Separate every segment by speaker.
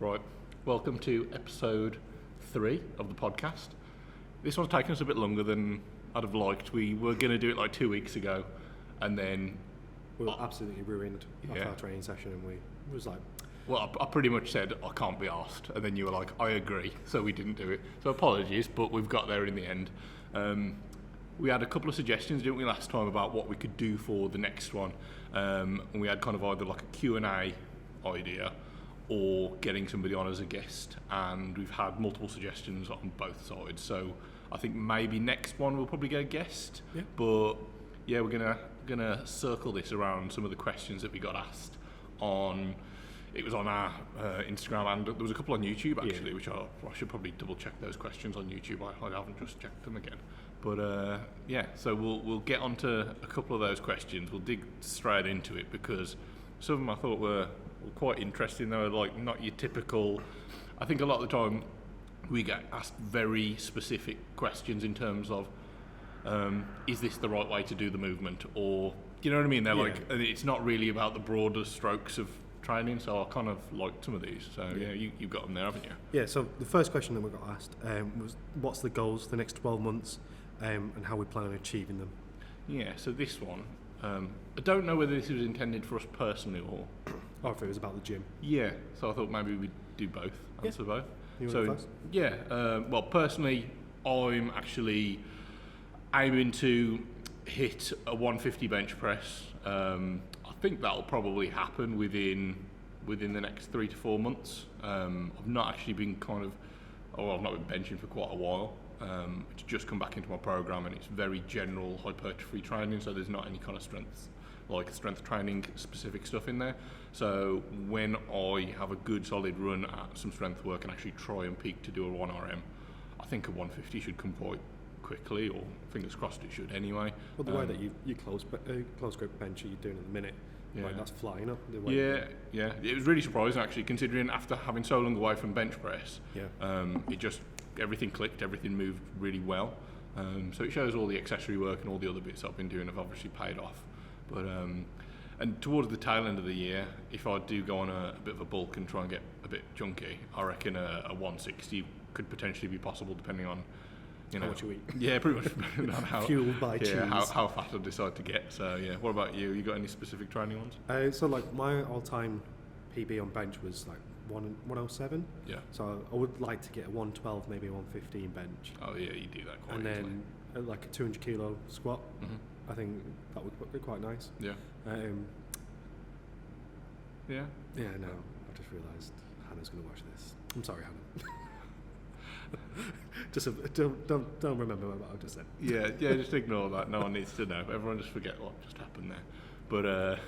Speaker 1: Right, welcome to episode 3 of the podcast. This one's taken us a bit longer than I'd have liked. We were going to do it like 2 weeks ago, and then
Speaker 2: we were absolutely ruined after our training session, and we was like,
Speaker 1: well, I pretty much said I can't be asked, and then you were like, I agree, so we didn't do it. So apologies, but we've got there in the end. We had a couple of suggestions, didn't we, last time about what we could do for the next one, and we had kind of either like a Q&A idea or getting somebody on as a guest, and we've had multiple suggestions on both sides. So I think maybe next one we'll probably get a guest, but yeah, we're gonna circle this around some of the questions that we got asked on. It was on our Instagram, and there was a couple on YouTube actually, which I should probably double check those questions on YouTube. I haven't just checked them again. But so we'll get onto a couple of those questions. We'll dig straight into it because some of them I thought were quite interesting. They were like not your typical. I think a lot of the time we get asked very specific questions in terms of is this the right way to do the movement, or you know what I mean? They're like, and it's not really about the broader strokes of training. So I kind of liked some of these. So you've got them there, haven't you? Yeah.
Speaker 2: So the first question that we got asked was, what's the goals for the next 12 months, and how we plan on achieving them?
Speaker 1: Yeah. So this one, I don't know whether this was intended for us personally or.
Speaker 2: Or if it was about the gym.
Speaker 1: Yeah, so I thought maybe we'd do both, answer both.
Speaker 2: You want to go first?
Speaker 1: Well, personally, I'm actually aiming to hit a 150 bench press. I think that'll probably happen within the next 3 to 4 months. I've not actually been I've not been benching for quite a while. It's just come back into my program, and it's very general hypertrophy training, so there's not any kind of strength training specific stuff in there. So when I have a good solid run at some strength work and actually try and peak to do a 1RM, I think a 150 should come quite quickly, or fingers crossed it should anyway.
Speaker 2: Well, the way that you close grip bench that you're doing at the minute, like that's flying up.
Speaker 1: Yeah. It was really surprising actually, considering after having so long away from bench press. It just everything clicked, everything moved really well. So it shows all the accessory work and all the other bits I've been doing have obviously paid off. But and towards the tail end of the year, if I do go on a bit of a bulk and try and get a bit chunky, I reckon a 160 could potentially be possible, depending on
Speaker 2: how much you eat.
Speaker 1: Yeah, pretty much depending on how
Speaker 2: fueled by cheese.
Speaker 1: How fat I decide to get. So yeah, what about you? You got any specific training ones?
Speaker 2: So like my all-time PB on bench was like 107.
Speaker 1: Yeah.
Speaker 2: So I would like to get a 112, maybe a 115 bench.
Speaker 1: Oh yeah, you do that quite
Speaker 2: and
Speaker 1: easily.
Speaker 2: Then like a 200 kilo squat.
Speaker 1: Mm-hmm.
Speaker 2: I think that would be quite nice.
Speaker 1: Yeah.
Speaker 2: Yeah, no, I just realised Hannah's going to watch this. I'm sorry, Hannah. Just don't remember what I just said.
Speaker 1: Yeah, just ignore that. No one needs to know. Everyone just forget what just happened there. But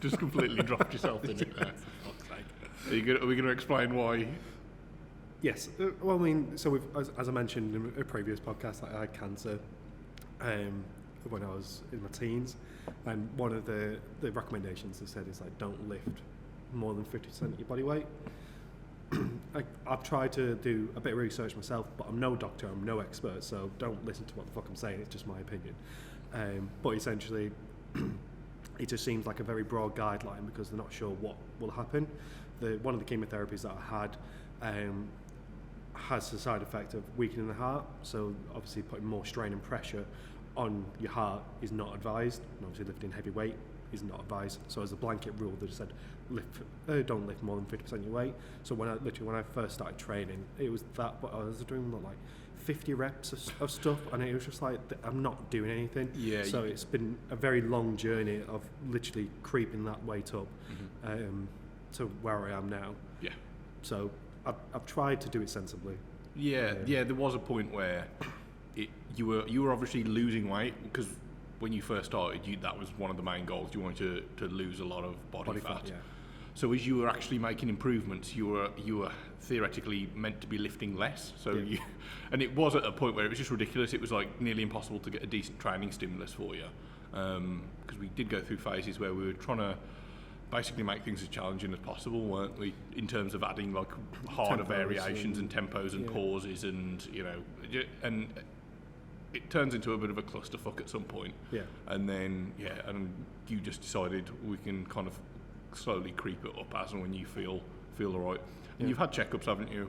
Speaker 1: just completely dropped yourself in it there. Are we going to explain why?
Speaker 2: Yes. Well, I mean, so as I mentioned in a previous podcast, I had cancer. When I was in my teens, and one of the recommendations they said is like, don't lift more than 50% of your body weight. I've tried to do a bit of research myself, but I'm no doctor, I'm no expert, so don't listen to what the fuck I'm saying, it's just my opinion. But essentially, it just seems like a very broad guideline because they're not sure what will happen. One of the chemotherapies that I had has the side effect of weakening the heart, so obviously putting more strain and pressure on your heart is not advised, and obviously lifting heavy weight is not advised. So as a blanket rule, they just said don't lift more than 50% of your weight. So when I first started training, it was that, but I was doing like 50 reps of stuff, and it was just like I'm not doing anything.
Speaker 1: Yeah.
Speaker 2: So it's been a very long journey of literally creeping that weight up to where I am now.
Speaker 1: Yeah.
Speaker 2: So I've tried to do it sensibly.
Speaker 1: Yeah. There was a point where you were obviously losing weight, because when you first started, that was one of the main goals. You wanted to lose a lot of body fat. Yeah. So as you were actually making improvements, you were theoretically meant to be lifting less. So and it was at a point where it was just ridiculous. It was like nearly impossible to get a decent training stimulus for you, because we did go through phases where we were trying to basically make things as challenging as possible, weren't we, in terms of adding like harder variations and tempos and pauses, and and it turns into a bit of a clusterfuck at some point.
Speaker 2: Yeah.
Speaker 1: And then and you just decided we can kind of slowly creep it up as and when you feel all right. And you've had checkups, haven't you?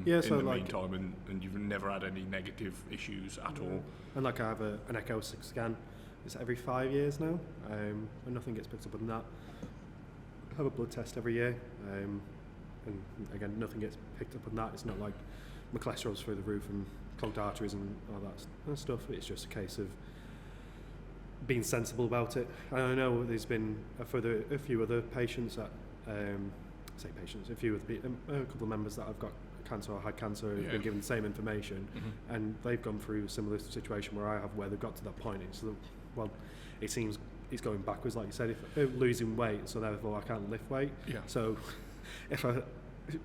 Speaker 2: Yeah, so
Speaker 1: in the
Speaker 2: like,
Speaker 1: meantime, and you've never had any negative issues at all.
Speaker 2: And like I have an echo scan. It's every 5 years now, and nothing gets picked up on that. I have a blood test every year, and again, nothing gets picked up on that. It's not like my cholesterol's through the roof and clogged arteries and all that stuff. It's just a case of being sensible about it. And I know there's been a few other patients that, a couple of members that have got cancer or had cancer have been given the same information, and they've gone through a similar situation where I have, where they've got to that point. It's it seems it's going backwards, like you said. If losing weight, so therefore I can't lift weight. Yeah. So if I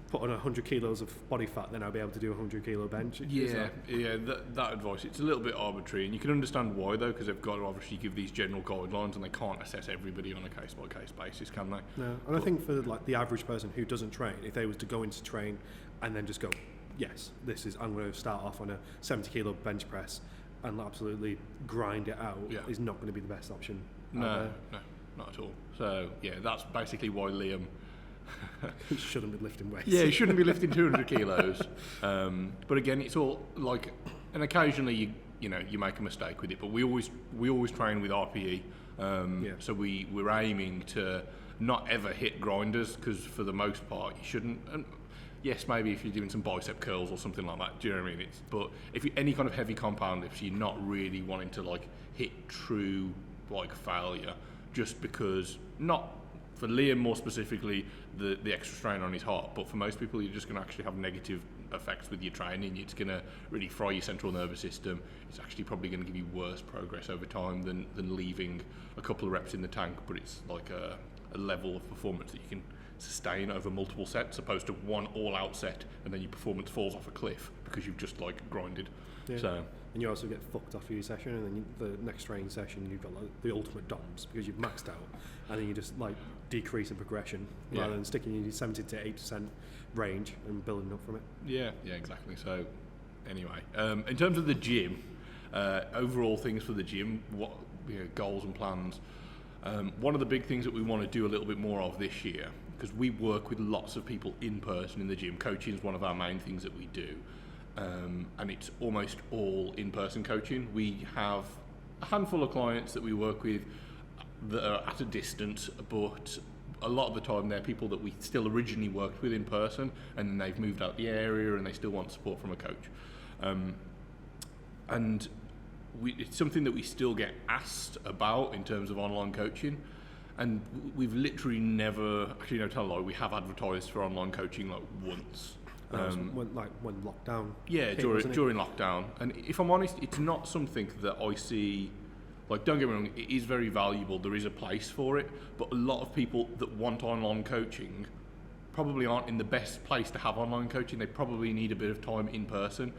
Speaker 2: put on 100 kilos of body fat, then I'll be able to do a 100 kilo bench.
Speaker 1: That advice, it's a little bit arbitrary, and you can understand why though, because they've got to obviously give these general guidelines, and they can't assess everybody on a case by case basis, can they?
Speaker 2: No, and I think for like the average person who doesn't train, if they was to go into train and then just go, yes, I'm going to start off on a 70 kilo bench press and absolutely grind it out, is not going to be the best option.
Speaker 1: No, not at all. So that's basically why Liam
Speaker 2: he shouldn't be lifting weights.
Speaker 1: Yeah, he shouldn't be lifting 200 kilos. But again, it's all like, and occasionally you make a mistake with it. But we always train with RPE. So we're aiming to not ever hit grinders, because for the most part you shouldn't. And yes, maybe if you're doing some bicep curls or something like that, do you know what I mean? But if you any kind of heavy compound lifts, you're not really wanting to like hit true like failure, just because, not for Liam more specifically, the extra strain on his heart, but for most people you're just going to actually have negative effects with your training. It's going to really fry your central nervous system. It's actually probably going to give you worse progress over time than leaving a couple of reps in the tank, but it's like a level of performance that you can sustain over multiple sets, opposed to one all-out set and then your performance falls off a cliff because you've just like grinded.
Speaker 2: And you also get fucked off your session, and then the next training session you've got like the ultimate DOMS because you've maxed out, and then you just like decrease in progression rather than sticking in your 70 to 80% range and building up from it. Yeah,
Speaker 1: exactly. So anyway, in terms of the gym, overall things for the gym, what goals and plans. One of the big things that we want to do a little bit more of this year, because we work with lots of people in person in the gym. Coaching is one of our main things that we do. And it's almost all in-person coaching. We have a handful of clients that we work with that are at a distance, but a lot of the time they're people that we still originally worked with in person, and then they've moved out the area and they still want support from a coach. And it's something that we still get asked about in terms of online coaching. And we've literally never, actually no tell a lie, we have advertised for online coaching like once.
Speaker 2: When lockdown.
Speaker 1: Yeah, during lockdown. And if I'm honest, it's not something that I see, like, don't get me wrong, it is very valuable, there is a place for it, but a lot of people that want online coaching probably aren't in the best place to have online coaching. They probably need a bit of time in person.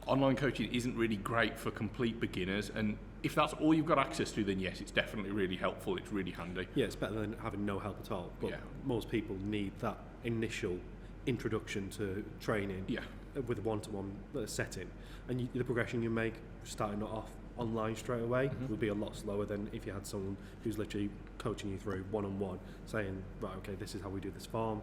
Speaker 1: Online coaching isn't really great for complete beginners, and if that's all you've got access to, then yes, it's definitely really helpful, it's really handy.
Speaker 2: Yeah, it's better than having no help at all, but most people need that initial introduction to training with a one-to-one setting, and the progression you make starting off online straight away will be a lot slower than if you had someone who's literally coaching you through one-on-one, saying, right, okay, this is how we do this form,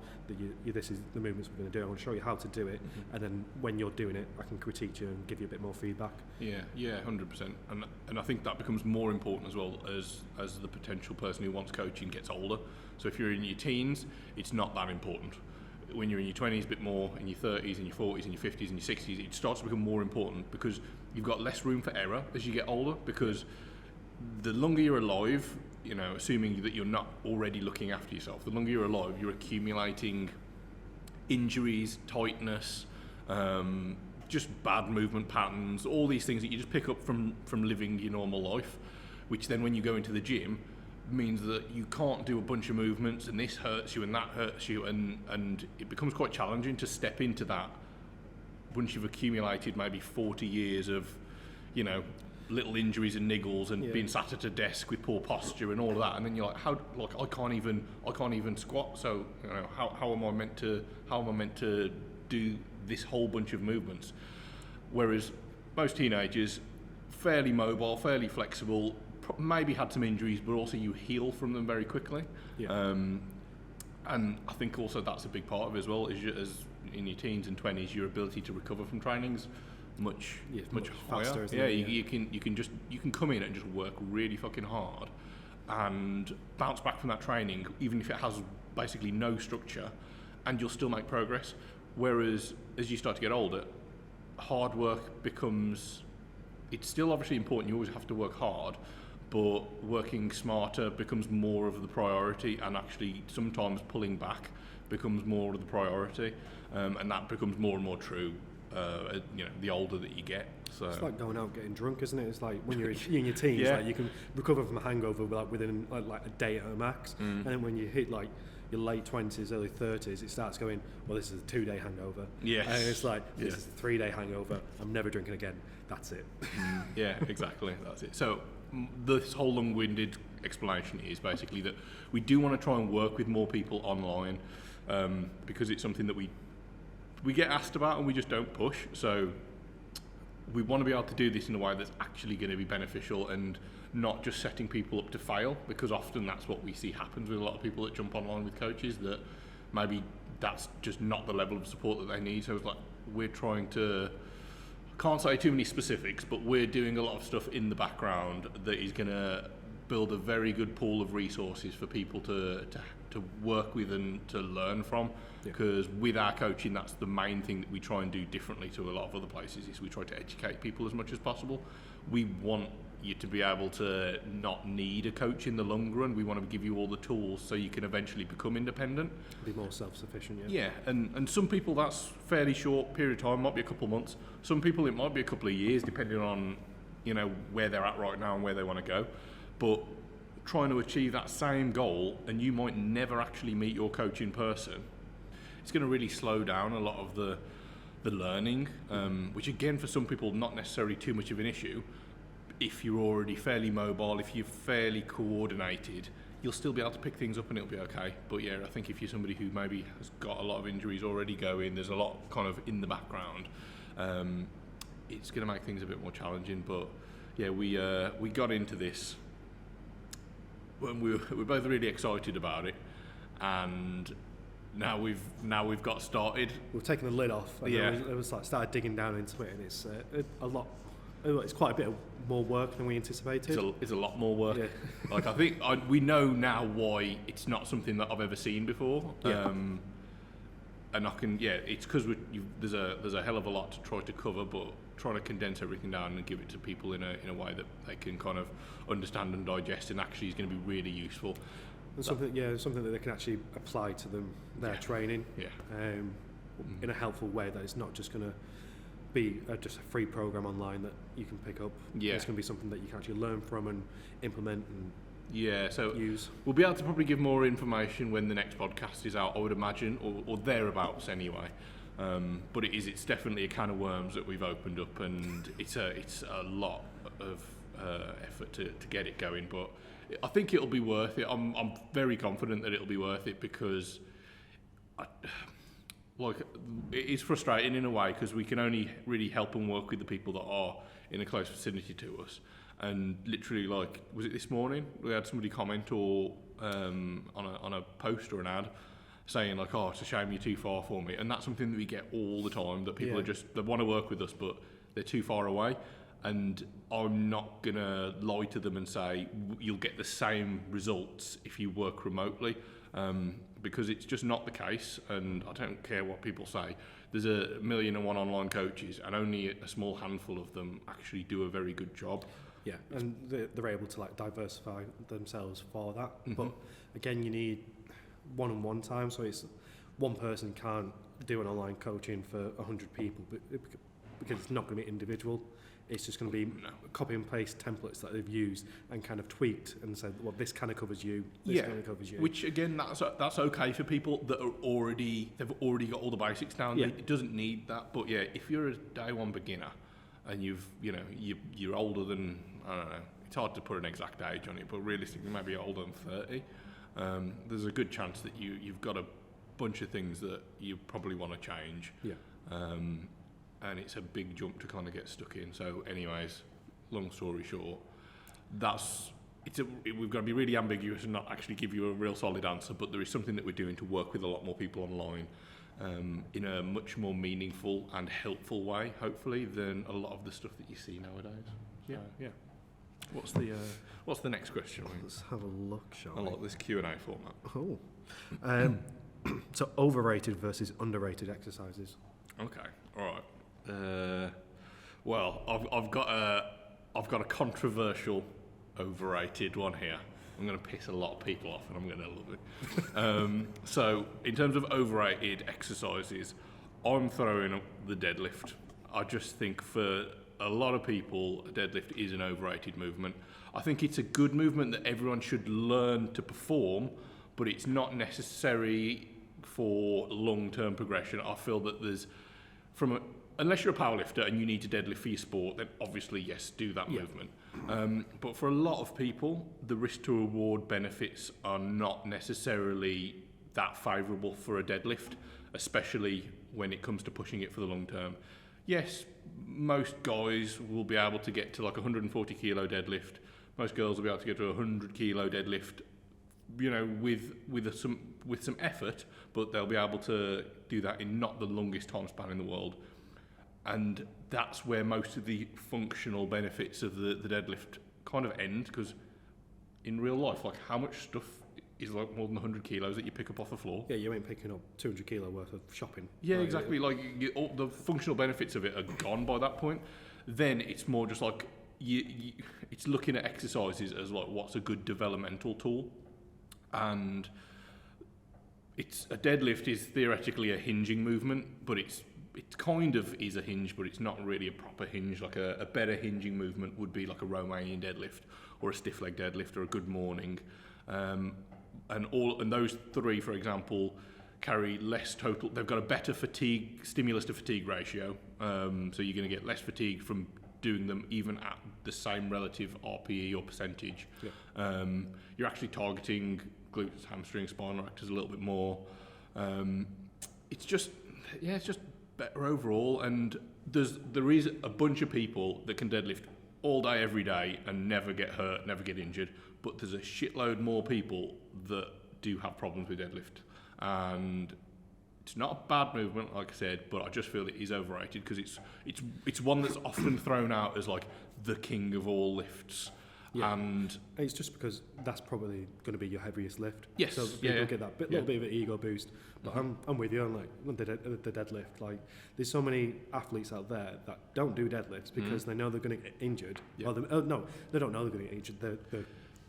Speaker 2: this is the movements we're going to do, I want to show you how to do it, and then when you're doing it I can critique you and give you a bit more feedback. Yeah, 100%. And I think that becomes more important as well as the potential person who wants coaching gets older. So if you're in your teens, it's not that important. When you're in your 20s, a bit more, in your 30s, in your 40s, in your 50s, and your 60s, it starts to become more important because you've got less room for error as you get older, because the longer you're alive, assuming that you're not already looking after yourself, the longer you're alive, you're accumulating injuries, tightness, just bad movement patterns, all these things that you just pick up from living your normal life, which then when you go into the gym, means that you can't do a bunch of movements, and this hurts you and that hurts you, and it becomes quite challenging to step into that once you've accumulated maybe 40 years of little injuries and niggles and being sat at a desk with poor posture and all of that, and then you're like, I can't even squat, so how am I meant to do this whole bunch of movements? Whereas most teenagers, fairly mobile, fairly flexible, maybe had some injuries, but also you heal from them very quickly.
Speaker 1: And I think also that's a big part of it as well, is as in your teens and 20s, your ability to recover from training's much higher.
Speaker 2: faster, isn't
Speaker 1: yeah,
Speaker 2: it?
Speaker 1: you can come in and just work really fucking hard and bounce back from that training, even if it has basically no structure, and you'll still make progress. Whereas as you start to get older, hard work becomes, it's still obviously important, you always have to work hard, but working smarter becomes more of the priority, and actually sometimes pulling back becomes more of the priority, and that becomes more and more true, the older that you get. So
Speaker 2: it's like going out getting drunk, isn't it? It's like when you're in your teens,
Speaker 1: Yeah.
Speaker 2: like you can recover from a hangover within like a day at a max, and then when you hit like your late 20s, early 30s, it starts going, well, this is a 2-day hangover.
Speaker 1: Yes.
Speaker 2: And it's like, this is a 3-day hangover. I'm never drinking again. That's it.
Speaker 1: Yeah, exactly. That's it. So this whole long-winded explanation is basically that we do want to try and work with more people online, because it's something that we get asked about and we just don't push. So we want to be able to do this in a way that's actually going to be beneficial and not just setting people up to fail, because often that's what we see happens with a lot of people that jump online with coaches, that maybe that's just not the level of support that they need. So it's like we're trying to, I can't say too many specifics, but we're doing a lot of stuff in the background that is going to build a very good pool of resources for people to work with and to learn from. Because with our coaching, that's the main thing that we try and do differently to a lot of other places, is we try to educate people as much as possible. We want you to be able to not need a coach in the long run. We want to give you all the tools so you can eventually become independent.
Speaker 2: Be more self-sufficient,
Speaker 1: Yeah, and some people that's fairly short period of time, might be a couple of months. Some people it might be a couple of years, depending on where they're at right now and where they want to go. But trying to achieve that same goal, and you might never actually meet your coach in person, it's going to really slow down a lot of the learning, which again for some people not necessarily too much of an issue. If you're already fairly mobile, if you're fairly coordinated, you'll still be able to pick things up and it'll be okay. But yeah, I think if you're somebody who maybe has got a lot of injuries already going, there's a lot kind of in the background, it's going to make things a bit more challenging. But yeah, we got into this when we're both really excited about it, and now we've got started.
Speaker 2: We've taken the lid off, and it was like started digging down into it, and it's a lot. It's quite a bit more work than we anticipated.
Speaker 1: It's a lot more work.
Speaker 2: Yeah.
Speaker 1: Like I think we know now why it's not something that I've ever seen before.
Speaker 2: Yeah.
Speaker 1: And I can, it's because there's a hell of a lot to try to cover, but trying to condense everything down and give it to people in a way that they can kind of understand and digest, and actually is going to be really useful.
Speaker 2: And something that they can actually apply to their training.
Speaker 1: Yeah.
Speaker 2: In a helpful way, that it's not just going to be just a free program online that you can pick up.
Speaker 1: Yeah.
Speaker 2: It's going to be something that you can actually learn from and implement and
Speaker 1: so
Speaker 2: use.
Speaker 1: We'll be able to probably give more information when the next podcast is out, I would imagine, or thereabouts anyway. But it's definitely a can of worms that we've opened up, and it's a lot of effort to get it going. But I think it'll be worth it. I'm very confident that it'll be worth it, because it is frustrating in a way, because we can only really help and work with the people that are in a close vicinity to us. And literally, was it this morning? We had somebody comment or on a post or an ad saying it's a shame you're too far for me. And that's something that we get all the time, that people they want to work with us, but they're too far away. And I'm not going to lie to them and say you'll get the same results if you work remotely, because it's just not the case. And I don't care what people say. There's 1,000,001 online coaches, and only a small handful of them actually do a very good job.
Speaker 2: Yeah, and they're able to diversify themselves for that.
Speaker 1: Mm-hmm.
Speaker 2: But again, you need one-on-one time, so it's one person can't do an online coaching for 100 people, because it's not going to be individual. It's just going to be copy and paste templates that they've used and kind of tweaked and said, well, this kind of covers you, this kind of covers you.
Speaker 1: Which again, that's okay for people that are they've already got all the basics down.
Speaker 2: Yeah.
Speaker 1: It doesn't need that. But yeah, if you're a day one beginner and you're older than, I don't know, it's hard to put an exact age on it, but realistically maybe older than 30, there's a good chance that you've got a bunch of things that you probably want to change.
Speaker 2: Yeah.
Speaker 1: And it's a big jump to kind of get stuck in. So anyways, long story short, that's we've got to be really ambiguous and not actually give you a real solid answer, but there is something that we're doing to work with a lot more people online in a much more meaningful and helpful way, hopefully, than a lot of the stuff that you see nowadays. So, yeah. What's the next question?
Speaker 2: Let's have a look, shall we?
Speaker 1: I like this Q&A format.
Speaker 2: Oh. So overrated versus underrated exercises.
Speaker 1: Okay, all right. Well, I've got a controversial overrated one here. I'm going to piss a lot of people off, and I'm going to love it. So, in terms of overrated exercises, I'm throwing up the deadlift. I just think for a lot of people, a deadlift is an overrated movement. I think it's a good movement that everyone should learn to perform, but it's not necessary for long-term progression. I feel that there's, unless you're a powerlifter and you need to deadlift for your sport, then obviously, yes, do that movement. But for a lot of people, the risk to reward benefits are not necessarily that favourable for a deadlift, especially when it comes to pushing it for the long term. Yes, most guys will be able to get to like 140 kilo deadlift. Most girls will be able to get to a 100 kilo deadlift, you know, with some effort, but they'll be able to do that in not the longest time span in the world. And that's where most of the functional benefits of the deadlift kind of end, because in real life, like, how much stuff is like more than 100 kilos that you pick up off the floor?
Speaker 2: Yeah, you ain't picking up 200 kilo worth of shopping.
Speaker 1: Yeah, right, exactly. Like, all the functional benefits of it are gone by that point. Then it's more just like it's looking at exercises as like what's a good developmental tool, and it's a deadlift is theoretically a hinging movement, but it kind of is a hinge, but it's not really a proper hinge. Like a better hinging movement would be like a Romanian deadlift or a stiff leg deadlift or a good morning. And those three, for example, carry less total. They've got a better stimulus to fatigue ratio. So you're going to get less fatigue from doing them even at the same relative RPE or percentage. Yeah. You're actually targeting glutes, hamstrings, spinal erectors a little bit more. It's just better overall, and there is a bunch of people that can deadlift all day, every day, and never get hurt, never get injured, but there's a shitload more people that do have problems with deadlift, and it's not a bad movement, like I said, but I just feel it is overrated because it's one that's often thrown out as like the king of all lifts.
Speaker 2: Yeah.
Speaker 1: And
Speaker 2: it's just because that's probably going to be your heaviest lift.
Speaker 1: Yes.
Speaker 2: So people get that little bit of an ego boost. But I'm with you on like the deadlift. Like, there's so many athletes out there that don't do deadlifts because they know they're going to get injured. Yeah. Or they don't know they're going to get injured.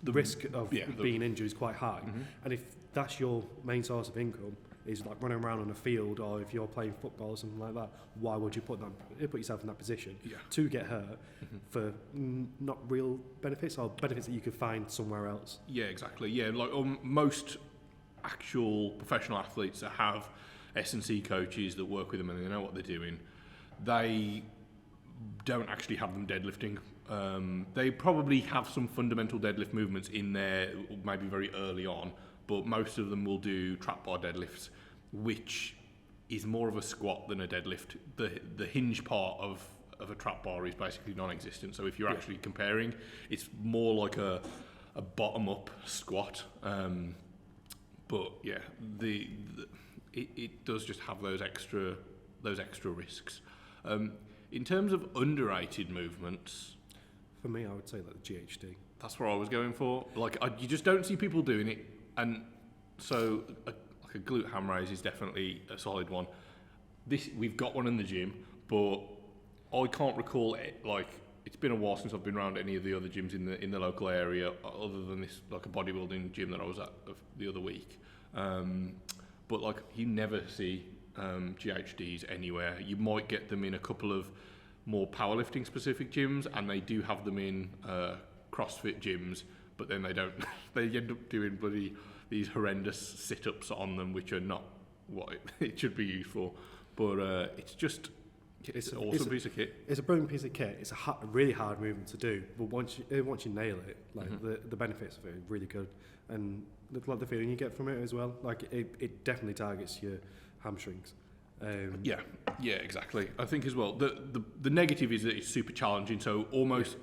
Speaker 2: The risk of being injured is quite high. And if that's your main source of income, is like running around on a field, or if you're playing football or something like that, why would you put yourself in that position to get hurt for not real benefits, or benefits that you could find somewhere else? Yeah,
Speaker 1: exactly. Yeah, like most actual professional athletes that have S&C coaches that work with them and they know what they're doing, they don't actually have them deadlifting. They probably have some fundamental deadlift movements in there, maybe very early on, but most of them will do trap bar deadlifts, which is more of a squat than a deadlift. The hinge part of a trap bar is basically non-existent. So if you're actually comparing, it's more like a bottom-up squat. But yeah, it does just have those extra risks. In terms of underrated movements,
Speaker 2: for me, I would say like the GHD.
Speaker 1: That's what I was going for. Like, you just don't see people doing it. And so like a glute ham raise is definitely a solid one. We've got one in the gym, but I can't recall it. Like, it's been a while since I've been around any of the other gyms in the local area, other than this, like a bodybuilding gym that I was at the other week. But like, you never see GHDs anywhere. You might get them in a couple of more powerlifting specific gyms, and they do have them in CrossFit gyms, but then they don't. They end up doing these horrendous sit-ups on them, which are not what it should be used for. But it's an awesome piece of kit.
Speaker 2: It's a brilliant piece of kit. It's a really hard movement to do, but once you nail it, like the benefits of it are really good, and the feeling you get from it as well. Like, it definitely targets your hamstrings.
Speaker 1: Yeah, exactly. I think as well, the negative is that it's super challenging. So almost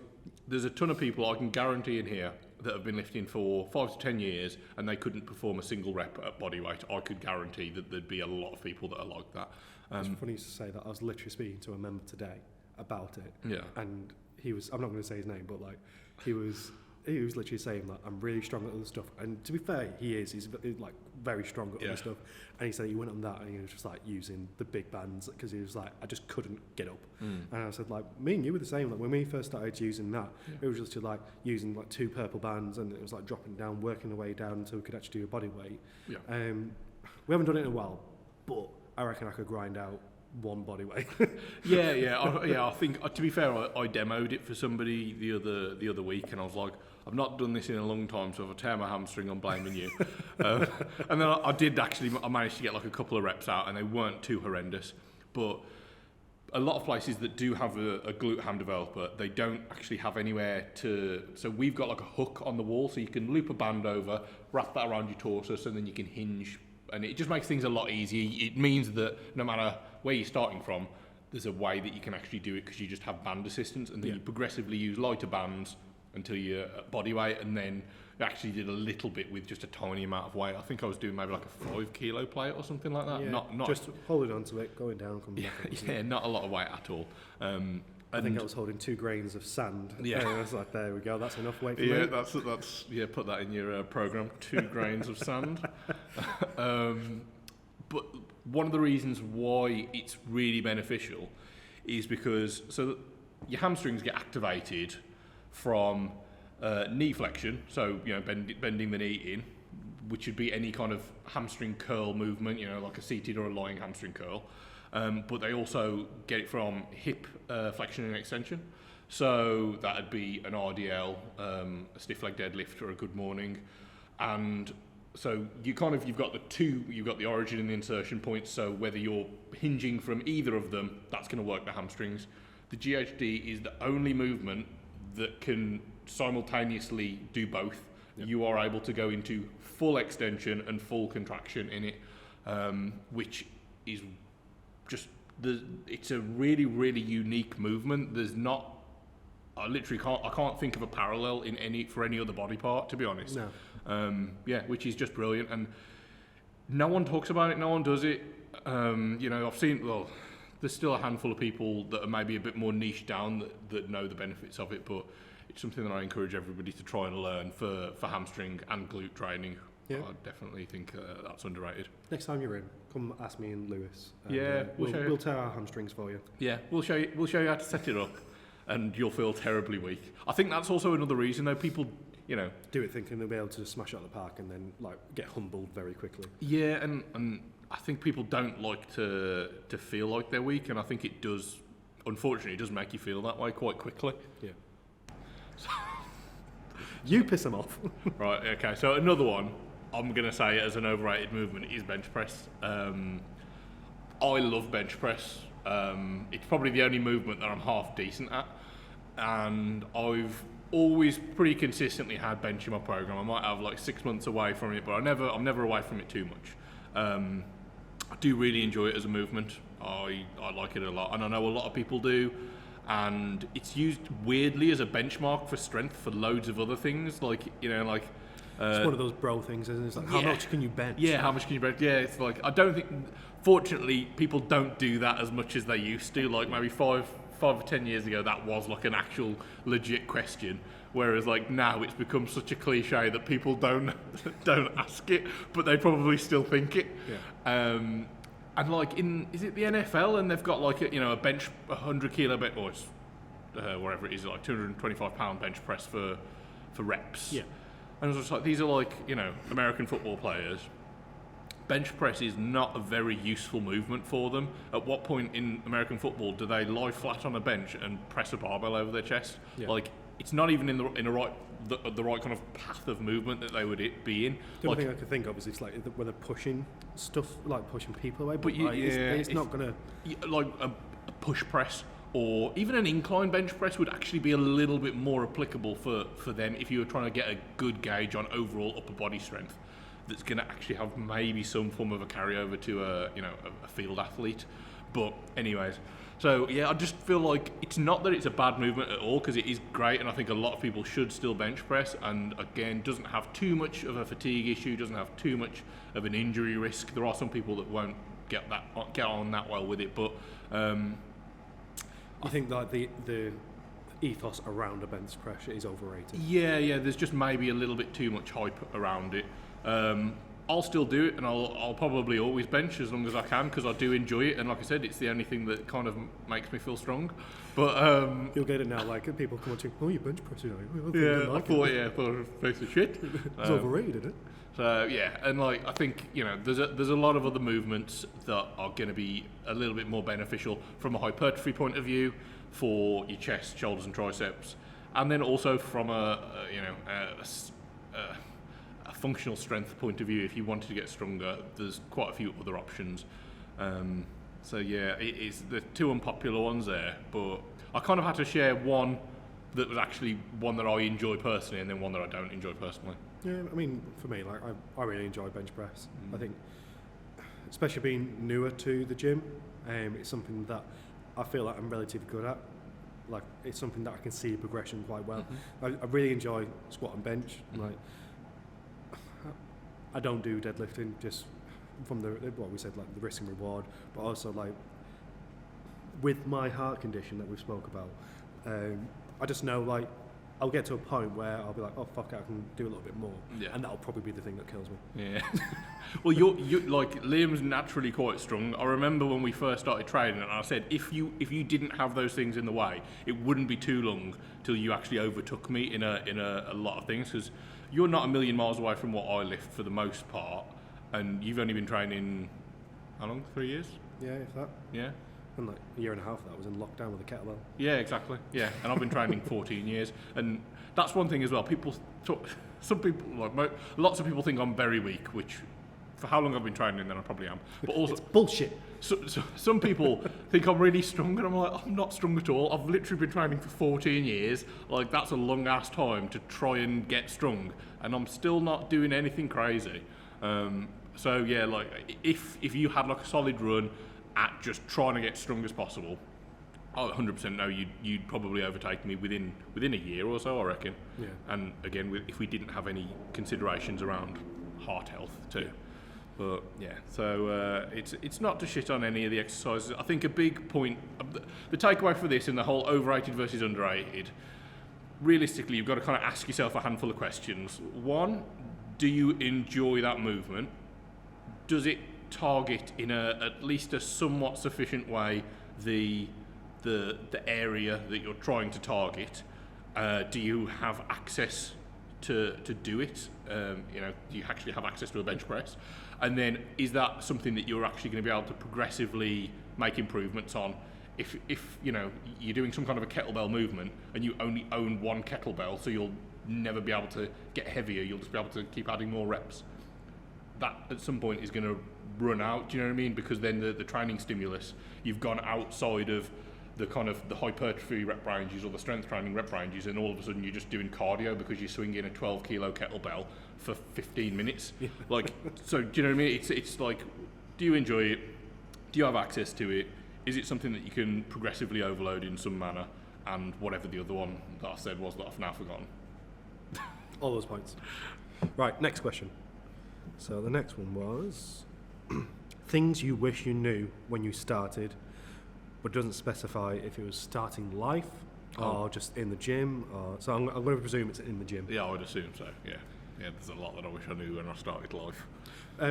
Speaker 1: there's a ton of people, I can guarantee in here, that have been lifting for 5 to 10 years and they couldn't perform a single rep at body weight, I could guarantee that there'd be a lot of people that are like that.
Speaker 2: It's funny to say that. I was literally speaking to a member today about it.
Speaker 1: Yeah.
Speaker 2: And he was, I'm not going to say his name, but like he was literally saying that I'm really strong at other stuff. And to be fair, he's like very strong at other stuff. And he said he went on that and he was just like using the big bands because he was like, I just couldn't get up. And I said, like, me and you were the same. Like when we first started using that, it was just like using like 2 purple bands and it was like dropping down, working the way down until we could actually do a body weight.
Speaker 1: Yeah.
Speaker 2: We haven't done it in a while, but I reckon I could grind out 1 body weight.
Speaker 1: I think to be fair, I demoed it for somebody the other week, and I was like, I've not done this in a long time, so if I tear my hamstring, I'm blaming you. And then I did actually. I managed to get like a couple of reps out, and they weren't too horrendous. But a lot of places that do have a glute ham developer, they don't actually have anywhere to. So we've got like a hook on the wall, so you can loop a band over, wrap that around your torso, and then you can hinge. And it just makes things a lot easier. It means that no matter where you're starting from, there's a way that you can actually do it because you just have band assistance, and then you progressively use lighter bands until you're at body weight, and then you actually did a little bit with just a tiny amount of weight. I think I was doing maybe like a 5 kilo plate or something like that.
Speaker 2: Yeah,
Speaker 1: not
Speaker 2: just holding onto it, going down, coming back.
Speaker 1: Yeah, not a lot of weight at all.
Speaker 2: I think I was holding 2 grains of sand.
Speaker 1: Yeah.
Speaker 2: And I was like, there we go, that's enough weight for me.
Speaker 1: Yeah, that's put that in your program. 2 grains of sand. But one of the reasons why it's really beneficial is because your hamstrings get activated from knee flexion, so bending the knee in, which would be any kind of hamstring curl movement, like a seated or a lying hamstring curl. But they also get it from hip flexion and extension. So that'd be an RDL, a stiff leg deadlift, or a good morning. And so you've got the origin and the insertion points. So whether you're hinging from either of them, that's going to work the hamstrings. The GHD is the only movement that can simultaneously do both. Yep. You are able to go into full extension and full contraction in it, which is just it's a really, really unique movement. I can't think of a parallel for any other body part, to be honest.
Speaker 2: No.
Speaker 1: Which is just brilliant, and no one talks about it, no one does it. I've seen, there's still a handful of people that are maybe a bit more niche down that know the benefits of it, but it's something that I encourage everybody to try and learn for hamstring and glute training. Yeah. I definitely think that's underrated.
Speaker 2: Next time you're in, come ask me and Lewis.
Speaker 1: We'll
Speaker 2: tear our hamstrings for you.
Speaker 1: Yeah, we'll show you how to set it up, and you'll feel terribly weak. I think that's also another reason, though, people,
Speaker 2: do it thinking they'll be able to smash it out the park and then like get humbled very quickly.
Speaker 1: Yeah, and I think people don't like to feel like they're weak, and I think it does. Unfortunately, it does make you feel that way quite quickly.
Speaker 2: Yeah. You piss them off.
Speaker 1: Right. Okay. So another one I'm gonna say as an overrated movement is bench press. I love bench press. It's probably the only movement that I'm half decent at, and I've always pretty consistently had bench in my program. I might have like 6 months away from it, but I'm never away from it too much. I do really enjoy it as a movement. I like it a lot, and I know a lot of people do. And it's used weirdly as a benchmark for strength for loads of other things, it's
Speaker 2: one of those bro things, isn't it? It's like, how much can you bench?
Speaker 1: Yeah, how much can you bench? Yeah, it's like, I don't think, fortunately, people don't do that as much as they used to. Like maybe 5 or 10 years ago, that was like an actual legit question. Whereas like now it's become such a cliche that people don't ask it, but they probably still think it. Yeah. And like is it the NFL, and they've got like a bench 100 kilo bench, or whatever it is, like 225 pound bench press for reps.
Speaker 2: Yeah.
Speaker 1: And I was just like, these are like American football players. Bench press is not a very useful movement for them. At what point in American football do they lie flat on a bench and press a barbell over their chest? Yeah. Like it's not even in the right kind of path of movement that they would be in.
Speaker 2: The only thing I could think of is it's like when they're pushing stuff, like pushing people away. But it's not gonna
Speaker 1: like a push press or even an incline bench press would actually be a little bit more applicable for them if you were trying to get a good gauge on overall upper body strength. That's going to actually have maybe some form of a carryover to a field athlete. But anyways, so yeah, I just feel like it's not that it's a bad movement at all, because it is great, and I think a lot of people should still bench press, and again, doesn't have too much of a fatigue issue, doesn't have too much of an injury risk. There are some people that won't get on that well with it, but
Speaker 2: I think that the ethos around a bench press is overrated.
Speaker 1: Yeah, there's just maybe a little bit too much hype around it. I'll still do it, and I'll probably always bench as long as I can, because I do enjoy it, and like I said, it's the only thing that kind of makes me feel strong. But
Speaker 2: you'll get it now, like people come up to you, oh, you bench pressing,
Speaker 1: I thought a piece of shit.
Speaker 2: It's overrated, isn't it?
Speaker 1: So yeah, and like I think there's a lot of other movements that are going to be a little bit more beneficial from a hypertrophy point of view for your chest, shoulders, and triceps, and then also from a functional strength point of view. If you wanted to get stronger, there's quite a few other options. So yeah, it's the two unpopular ones there, but I kind of had to share one that was actually one that I enjoy personally, and then one that I don't enjoy personally.
Speaker 2: Yeah, I mean, for me, like I really enjoy bench press. I think, especially being newer to the gym, it's something that I feel like I'm relatively good at. Like, it's something that I can see progression quite well. I really enjoy squat and bench. Like, I don't do deadlifting just from what we said, like the risk and reward, but also like with my heart condition that we spoke about, I just know like I'll get to a point where I'll be like, oh fuck it, I can do a little bit more, and that'll probably be the thing that kills me.
Speaker 1: Yeah. Well, you like Liam's naturally quite strong. I remember when we first started training, and I said if you didn't have those things in the way, it wouldn't be too long till you actually overtook me in a lot of things, because you're not a million miles away from what I lift for the most part, and you've only been training how long? 3 years?
Speaker 2: Yeah, if that.
Speaker 1: Yeah.
Speaker 2: And like a year and a half of that was in lockdown with a kettlebell.
Speaker 1: Yeah, exactly. Yeah, and I've been training 14 years, and that's one thing as well. People talk, some people, lots of people think I'm very weak, which for how long I've been training, then I probably am. But also,
Speaker 2: it's bullshit.
Speaker 1: So some people think I'm really strong, and I'm like, I'm not strong at all. I've literally been training for 14 years. Like, that's a long ass time to try and get strong, and I'm still not doing anything crazy. So yeah, like if you had like a solid run at just trying to get strong as possible, I 100% know you'd probably overtake me within a year or so, I reckon.
Speaker 2: Yeah.
Speaker 1: And again, if we didn't have any considerations around heart health too. Yeah. But yeah, so it's not to shit on any of the exercises. I think a big point, the takeaway for this in the whole overrated versus underrated, realistically, you've got to kind of ask yourself a handful of questions. One, do you enjoy that movement? Does it target in at least a somewhat sufficient way the area that you're trying to target? Do you have access to do it? Do you actually have access to a bench press? And then is that something that you're actually going to be able to progressively make improvements on? If you're doing some kind of a kettlebell movement and you only own one kettlebell, so you'll never be able to get heavier, you'll just be able to keep adding more reps. That at some point is going to run out, do you know what I mean? Because then the training stimulus, you've gone outside of the kind of the hypertrophy rep ranges or the strength training rep ranges, and all of a sudden you're just doing cardio because you're swinging a 12 kilo kettlebell for 15 minutes. Yeah. Like, so do you know what I mean? It's like, do you enjoy it? Do you have access to it? Is it something that you can progressively overload in some manner? And whatever the other one that I said was that I've now forgotten.
Speaker 2: All those points. Right, next question. So the next one was things you wish you knew when you started, but doesn't specify if it was starting life or just in the gym. So I'm going to presume it's in the gym.
Speaker 1: Yeah, I would assume so. Yeah, there's a lot that I wish I knew when I started life.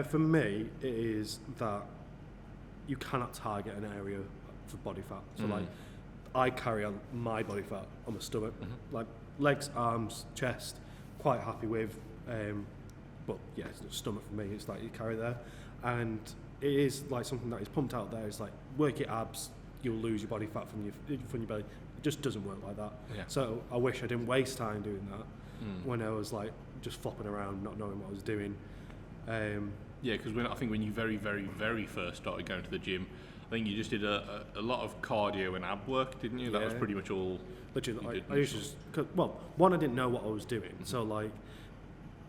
Speaker 2: For me, it is that you cannot target an area for body fat. So like, I carry on my body fat on my stomach, like legs, arms, chest, quite happy with. But yeah, it's not stomach for me. It's like you carry there, and it is like something that is pumped out there. It's like work your abs, you'll lose your body fat from your belly. It just doesn't work like that. Yeah. So I wish I didn't waste time doing that when I was like just flopping around, not knowing what I was doing.
Speaker 1: Yeah, because I think when you very, very, very first started going to the gym, I think you just did a lot of cardio and ab work, didn't you? That was pretty much all.
Speaker 2: Literally, I used to just, one, I didn't know what I was doing, so like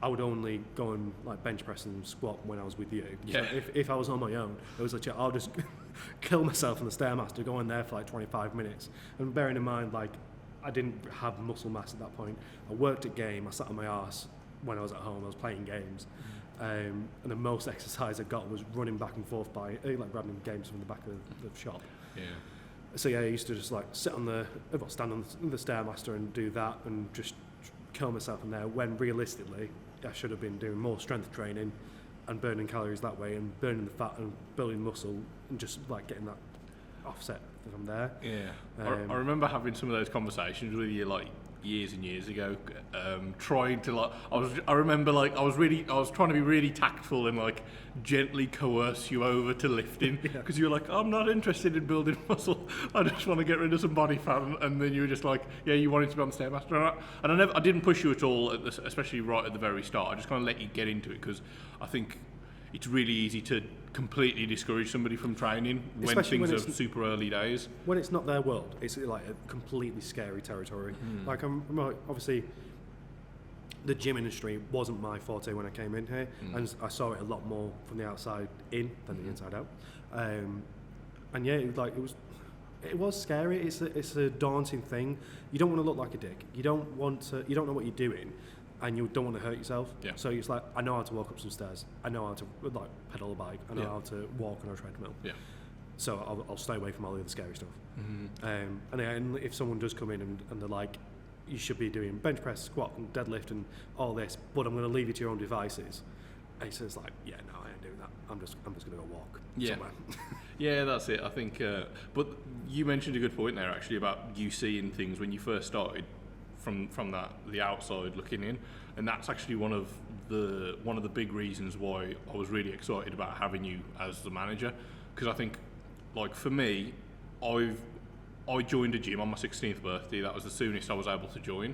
Speaker 2: I would only go and like bench press and squat when I was with you.
Speaker 1: Yeah.
Speaker 2: So if I was on my own, it was like I'll just kill myself on the Stairmaster, go in there for like 25 minutes. And bearing in mind, like I didn't have muscle mass at that point. I worked at game. I sat on my arse when I was at home. I was playing games, and the most exercise I got was running back and forth by like grabbing games from the back of the shop.
Speaker 1: Yeah.
Speaker 2: So yeah, I used to just like stand on the Stairmaster and do that and just kill myself in there, when realistically I should have been doing more strength training and burning calories that way and burning the fat and building muscle and just like getting that offset from there.
Speaker 1: Yeah. I remember having some of those conversations with you like years and years ago, trying to like I was trying to be really tactful and like gently coerce you over to lifting, because you were like, I'm not interested in building muscle, I just want to get rid of some body fat, and then you were just like, yeah, you wanted to be on the Stairmaster, and I didn't push you at all, especially right at the very start. I just kind of let you get into it, because I think it's really easy to completely discourage somebody from training when things are super early days.
Speaker 2: When it's not their world, it's like a completely scary territory. Like obviously, the gym industry wasn't my forte when I came in here, and I saw it a lot more from the outside in than the inside out. And yeah, it was scary. It's a daunting thing. You don't want to look like a dick. You don't know what you're doing, and you don't want to hurt yourself.
Speaker 1: Yeah.
Speaker 2: So it's like, I know how to walk up some stairs. I know how to like pedal a bike. I know how to walk on a treadmill.
Speaker 1: Yeah.
Speaker 2: So I'll stay away from all the other scary stuff. And then if someone does come in and they're like, you should be doing bench press, squat, and deadlift, and all this, but I'm going to leave you to your own devices. And it's just like, yeah, no, I ain't doing that. I'm just going to go walk somewhere.
Speaker 1: Yeah, that's it. I think. But you mentioned a good point there, actually, about you seeing things when you first started from the outside looking in, and that's actually one of the big reasons why I was really excited about having you as the manager, because I think, like for me, I joined a gym on my 16th birthday. That was the soonest I was able to join.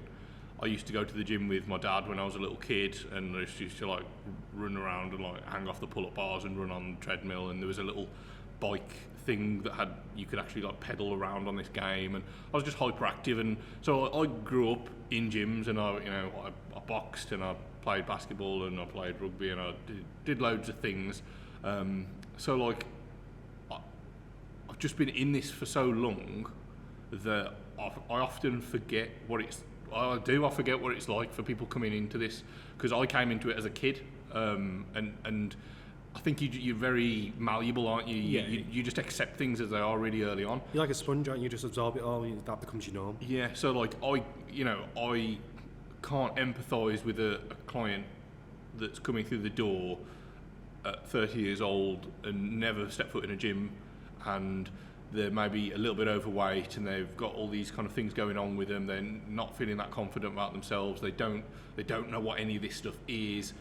Speaker 1: I used to go to the gym with my dad when I was a little kid, and I used to like run around and like hang off the pull-up bars and run on the treadmill, and there was a little bike thing that you could actually like pedal around on this game, and I was just hyperactive. And so I grew up in gyms, and I boxed, and I played basketball, and I played rugby, and I did loads of things. So like I've just been in this for so long that I often forget what it's. I forget what it's like for people coming into this, because I came into it as a kid, and I think you're very malleable, aren't you? You just accept things as they are really early on.
Speaker 2: You're like a sponge, aren't you? You just absorb it all, and that becomes your norm.
Speaker 1: Yeah. So like I can't empathise with a client that's coming through the door at 30 years old and never stepped foot in a gym, and they're maybe a little bit overweight, and they've got all these kind of things going on with them. They're not feeling that confident about themselves. They don't know what any of this stuff is.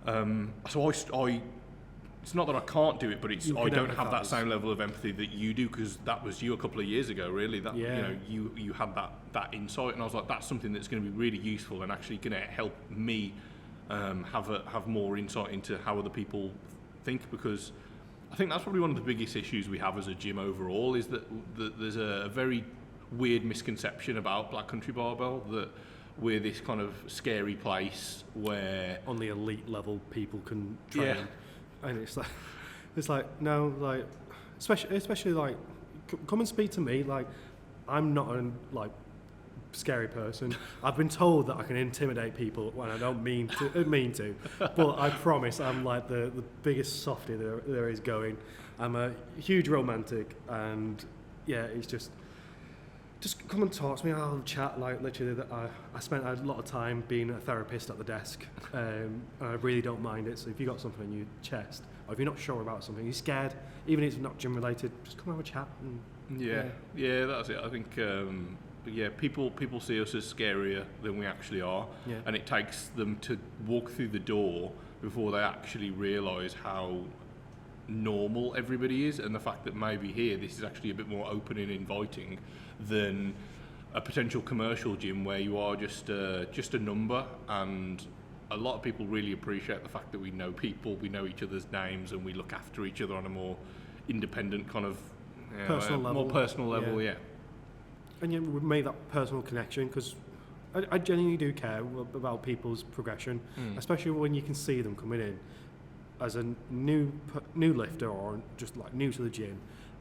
Speaker 1: So it's not that I can't do it, but I don't have that same level of empathy that you do, because that was you a couple of years ago, really. That you had that insight, and I was like, that's something that's going to be really useful and actually going to help me have more insight into how other people think, because I think that's probably one of the biggest issues we have as a gym overall, is that there's a very weird misconception about Black Country Barbell, that we're this kind of scary place where
Speaker 2: only elite level people can train. And it's like no, like especially like come and speak to me. Like I'm not a like scary person. I've been told that I can intimidate people when I don't mean to, but I promise I'm like the biggest softie there is going. I'm a huge romantic, and yeah, it's just come and talk to me. I'll chat. Like literally, I spent a lot of time being a therapist at the desk, and I really don't mind it. So if you got something in your chest, or if you're not sure about something, you're scared, even if it's not gym related, just come have a chat. And,
Speaker 1: yeah, that's it. I think people see us as scarier than we actually are, and it takes them to walk through the door before they actually realise how normal everybody is, and the fact that maybe here this is actually a bit more open and inviting than a potential commercial gym where you are just a number. And a lot of people really appreciate the fact that we know people, we know each other's names, and we look after each other on a more independent kind of
Speaker 2: personal level.
Speaker 1: More personal level, yeah.
Speaker 2: And yeah, we've made that personal connection, because I genuinely do care about people's progression, especially when you can see them coming in as a new lifter or just like new to the gym,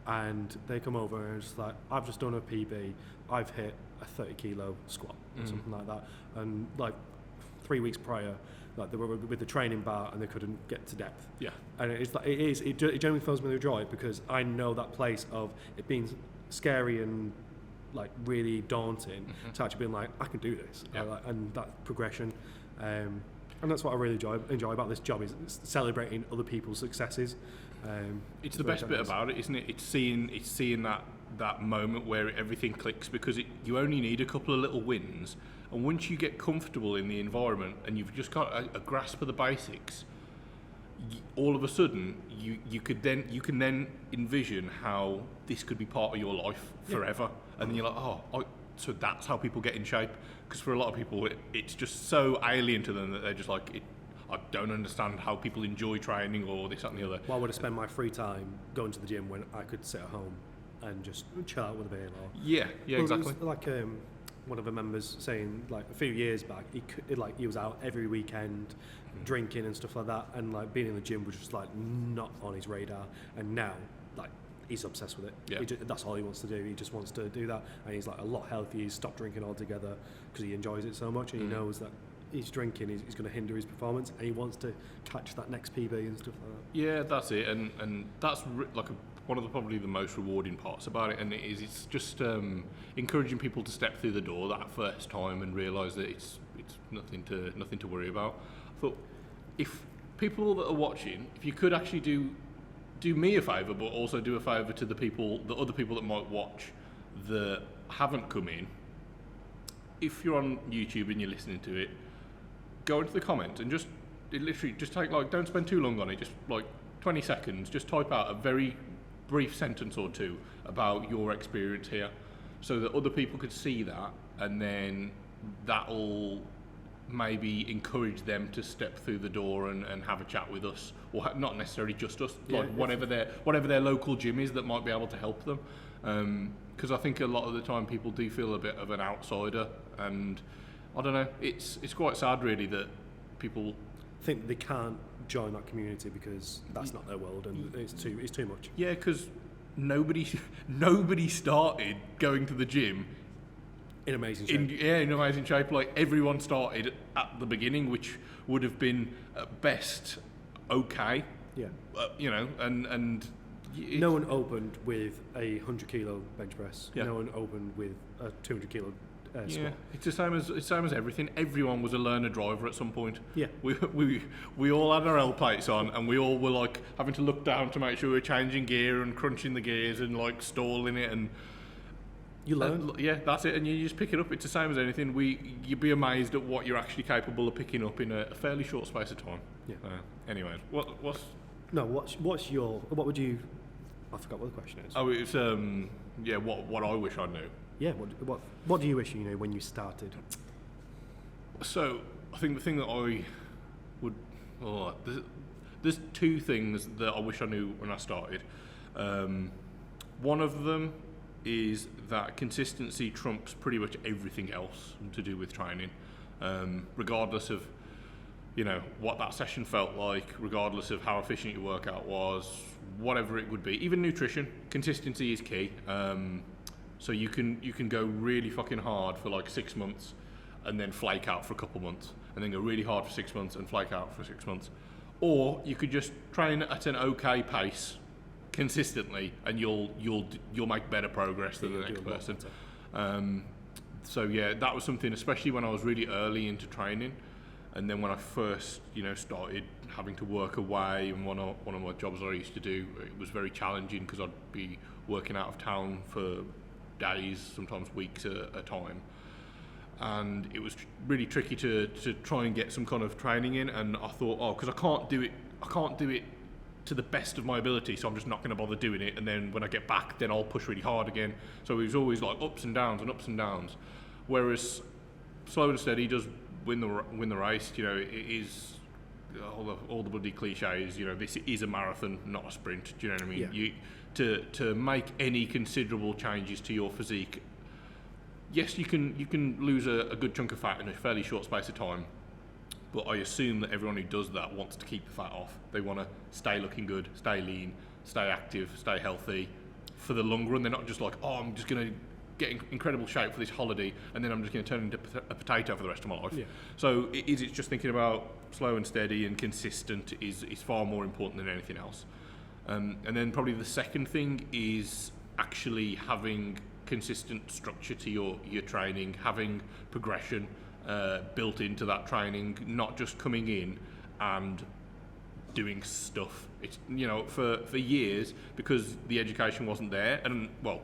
Speaker 2: and they come over and it's like, I've just done a PB, I've hit a 30 kilo squat or something like that, and like 3 weeks prior, like they were with the training bar and they couldn't get to depth. Yeah, and it genuinely fills me with joy because I know that place of it being scary and like really daunting to actually being like, I can do this, and that progression. And that's what I really enjoy about this job, is celebrating other people's successes.
Speaker 1: It's the best bit about it, isn't it? It's seeing that moment where everything clicks, because you only need a couple of little wins, and once you get comfortable in the environment and you've just got a grasp of the basics, all of a sudden you can then envision how this could be part of your life forever, and then you're like, so that's how people get in shape. Because for a lot of people, it's just so alien to them that they're just like, I don't understand how people enjoy training or this, that and the other.
Speaker 2: Why would I spend my free time going to the gym when I could sit at home and just chill out with a beer?
Speaker 1: Exactly.
Speaker 2: It was like one of the members saying, like a few years back, he was out every weekend drinking and stuff like that, and like being in the gym was just like not on his radar. And now, like, he's obsessed with it. Yeah. That's all he wants to do. He just wants to do that, and he's like a lot healthier. He's stopped drinking altogether because he enjoys it so much, and he knows that he's drinking is going to hinder his performance, and he wants to catch that next PB and stuff like that.
Speaker 1: Yeah, that's it, and that's like one of probably the most rewarding parts about it, and it's just encouraging people to step through the door that first time and realise that it's nothing to worry about. I thought, if people that are watching, if you could actually do me a favour, but also do a favour to the other people that might watch that haven't come in. If you're on YouTube and you're listening to it, go into the comments and just take, like, don't spend too long on it, just like 20 seconds, just type out a very brief sentence or two about your experience here, so that other people could see that, and then that'll maybe encourage them to step through the door and have a chat with us, or not necessarily just us, like whatever their local gym is that might be able to help them, because I think a lot of the time people do feel a bit of an outsider, and I don't know, it's quite sad really that people
Speaker 2: think they can't join that community because that's not their world, and it's too much.
Speaker 1: Yeah, because nobody started going to the gym
Speaker 2: in amazing shape.
Speaker 1: In amazing shape. Like, everyone started at the beginning, which would have been at best okay. Yeah. And
Speaker 2: no one opened with a 100 kilo bench press. Yeah. No one opened with a 200 kilo squat.
Speaker 1: Yeah. It's the same as everything. Everyone was a learner driver at some point.
Speaker 2: Yeah.
Speaker 1: We all had our L plates on, and we all were like having to look down to make sure we were changing gear and crunching the gears and like stalling it, and
Speaker 2: you learn.
Speaker 1: That's it, and you just pick it up. It's the same as anything. You'd be amazed at what you're actually capable of picking up in a fairly short space of time. Yeah. Anyways, what would you? I forgot what the question is. Oh, it's what I wish I knew.
Speaker 2: Yeah. What do you wish you knew when you started?
Speaker 1: So I think the thing that I would. There's two things that I wish I knew when I started. One of them is that consistency trumps pretty much everything else to do with training, regardless of what that session felt like, regardless of how efficient your workout was, whatever it would be. Even nutrition, consistency is key. So you can go really fucking hard for like 6 months and then flake out for a couple months, and then go really hard for 6 months and flake out for 6 months, or you could just train at an okay pace consistently, and you'll make better progress than the next person. So yeah, that was something, especially when I was really early into training, and then when I first started having to work away, and one of my jobs I used to do, it was very challenging because I'd be working out of town for days, sometimes weeks at a time, and it was really tricky to try and get some kind of training in. And I thought, because I can't do it to the best of my ability, so I'm just not going to bother doing it, and then when I get back, then I'll push really hard again. So it was always like ups and downs, whereas slow and steady does win the race. It is all the bloody cliches. This is a marathon, not a sprint. Do you know what I mean? Yeah. To make any considerable changes to your physique yes, you can lose a good chunk of fat in a fairly short space of time, but I assume that everyone who does that wants to keep the fat off. They want to stay looking good, stay lean, stay active, stay healthy for the long run. They're not just like, oh, I'm just going to get in incredible shape for this holiday and then I'm just going to turn into a potato for the rest of my life. Yeah. So it's just thinking about slow and steady and consistent is far more important than anything else. And then probably the second thing is actually having consistent structure to your training, having progression built into that training, not just coming in and doing stuff. It's, you know, for years, because the education wasn't there, and well,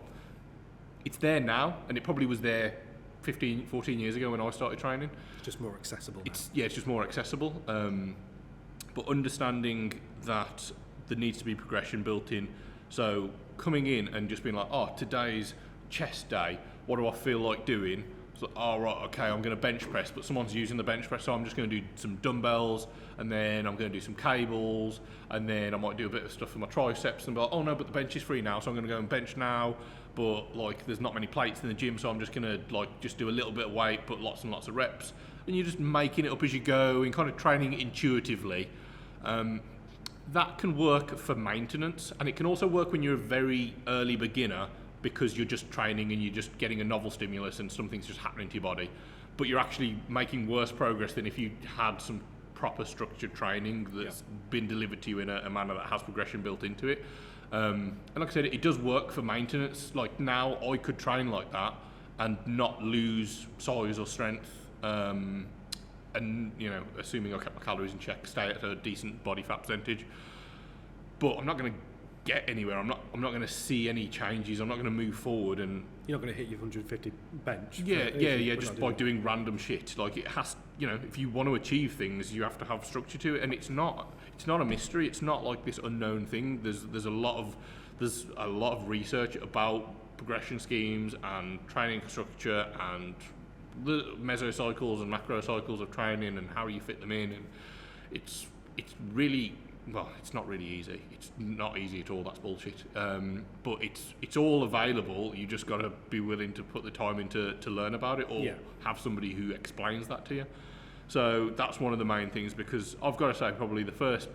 Speaker 1: it's there now, and it probably was there 15, 14 years ago when I started training.
Speaker 2: It's just more accessible now.
Speaker 1: It's just more accessible. But understanding that there needs to be progression built in. So coming in and just being like, oh, today's chest day, what do I feel like doing? So, oh, right, okay, I'm going to bench press, but someone's using the bench press, so I'm just going to do some dumbbells, and then I'm going to do some cables, and then I might do a bit of stuff for my triceps, and be like, oh no, but the bench is free now, so I'm going to go and bench now, but like there's not many plates in the gym, so I'm just going to like just do a little bit of weight, put lots and lots of reps, and you're just making it up as you go and kind of training intuitively. That can work for maintenance, and it can also work when you're a very early beginner, because you're just training and you're just getting a novel stimulus and something's just happening to your body, but you're actually making worse progress than if you had some proper structured training that's been delivered to you in a manner that has progression built into it. And like I said, it does work for maintenance. Like now I could train like that and not lose size or strength, and you know, assuming I kept my calories in check, stay at a decent body fat percentage. But I'm not going to get anywhere. I'm not going to see any changes. I'm not going to move forward, and
Speaker 2: you're not going to hit your 150 bench.
Speaker 1: Just by doing random shit. Like it has, you know, if you want to achieve things, you have to have structure to it, and it's not a mystery. It's not like this unknown thing. There's a lot of research about progression schemes and training structure and the mesocycles and macrocycles of training and how you fit them in, and it's really. Well, it's not really easy. It's not easy at all. That's bullshit. But it's all available. You just got to be willing to put the time in to learn about it, or have somebody who explains that to you. So that's one of the main things, because I've got to say probably the first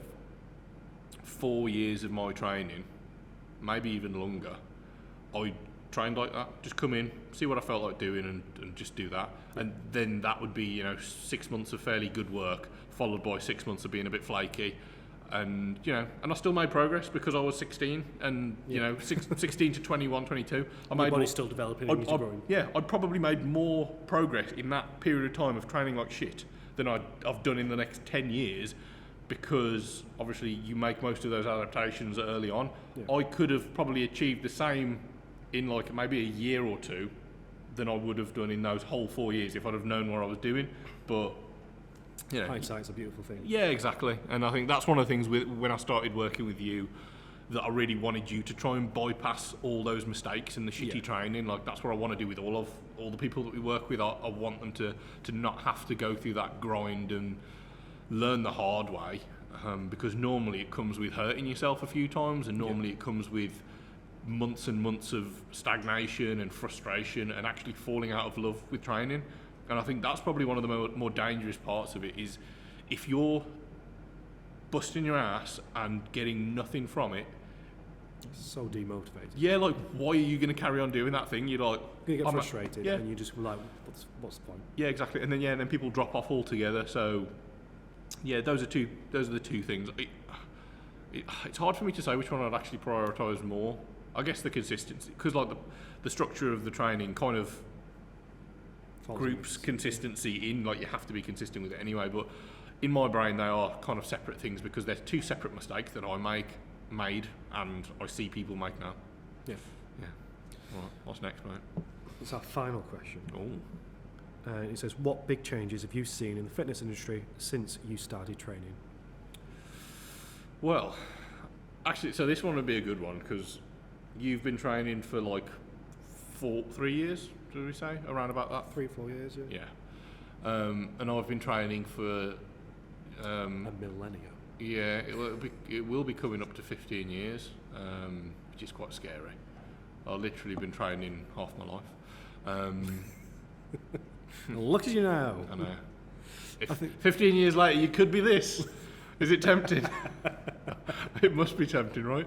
Speaker 1: 4 years of my training, maybe even longer, I trained like that. Just come in, see what I felt like doing, and just do that. And then that would be, 6 months of fairly good work, followed by 6 months of being a bit flaky. And I still made progress because I was 16, and 16 to 21, 22.
Speaker 2: My body's still developing and growing.
Speaker 1: Yeah, I'd probably made more progress in that period of time of training like shit than I've done in the next 10 years, because obviously you make most of those adaptations early on. Yeah. I could have probably achieved the same in like maybe a year or two than I would have done in those whole 4 years if I'd have known what I was doing, but.
Speaker 2: Hindsight's a beautiful thing.
Speaker 1: Yeah, exactly. And I think that's one of the things when I started working with you, that I really wanted you to try and bypass all those mistakes and the shitty training. Like that's what I want to do with all the people that we work with. I want them to not have to go through that grind and learn the hard way, because normally it comes with hurting yourself a few times, and normally it comes with months and months of stagnation and frustration and actually falling out of love with training. And I think that's probably one of the more dangerous parts of it, is if you're busting your ass and getting nothing from it.
Speaker 2: So demotivated.
Speaker 1: Yeah, like, why are you going to carry on doing that thing? You're like...
Speaker 2: You get frustrated, and you just like, what's the point?
Speaker 1: Yeah, exactly. And then people drop off altogether. So, yeah, those are the two things. It's hard for me to say which one I'd actually prioritise more. I guess the consistency, because like the structure of the training kind of groups consistency in, like you have to be consistent with it anyway, but in my brain they are kind of separate things, because there's two separate mistakes that I made and I see people make now.
Speaker 2: Yeah.
Speaker 1: Right, what's next, mate?
Speaker 2: It's our final question. It says, what big changes have you seen in the fitness industry since you started training?
Speaker 1: Well, actually, so this one would be a good one, because you've been training for like 3 years, did we say? Around about that?
Speaker 2: 3-4 years, yeah.
Speaker 1: Yeah. And I've been training for...
Speaker 2: a millennia.
Speaker 1: Yeah, it will be coming up to 15 years, which is quite scary. I've literally been training half my life.
Speaker 2: Look at you now.
Speaker 1: I know. If 15 years later you could be this, is it tempting? It must be tempting, right?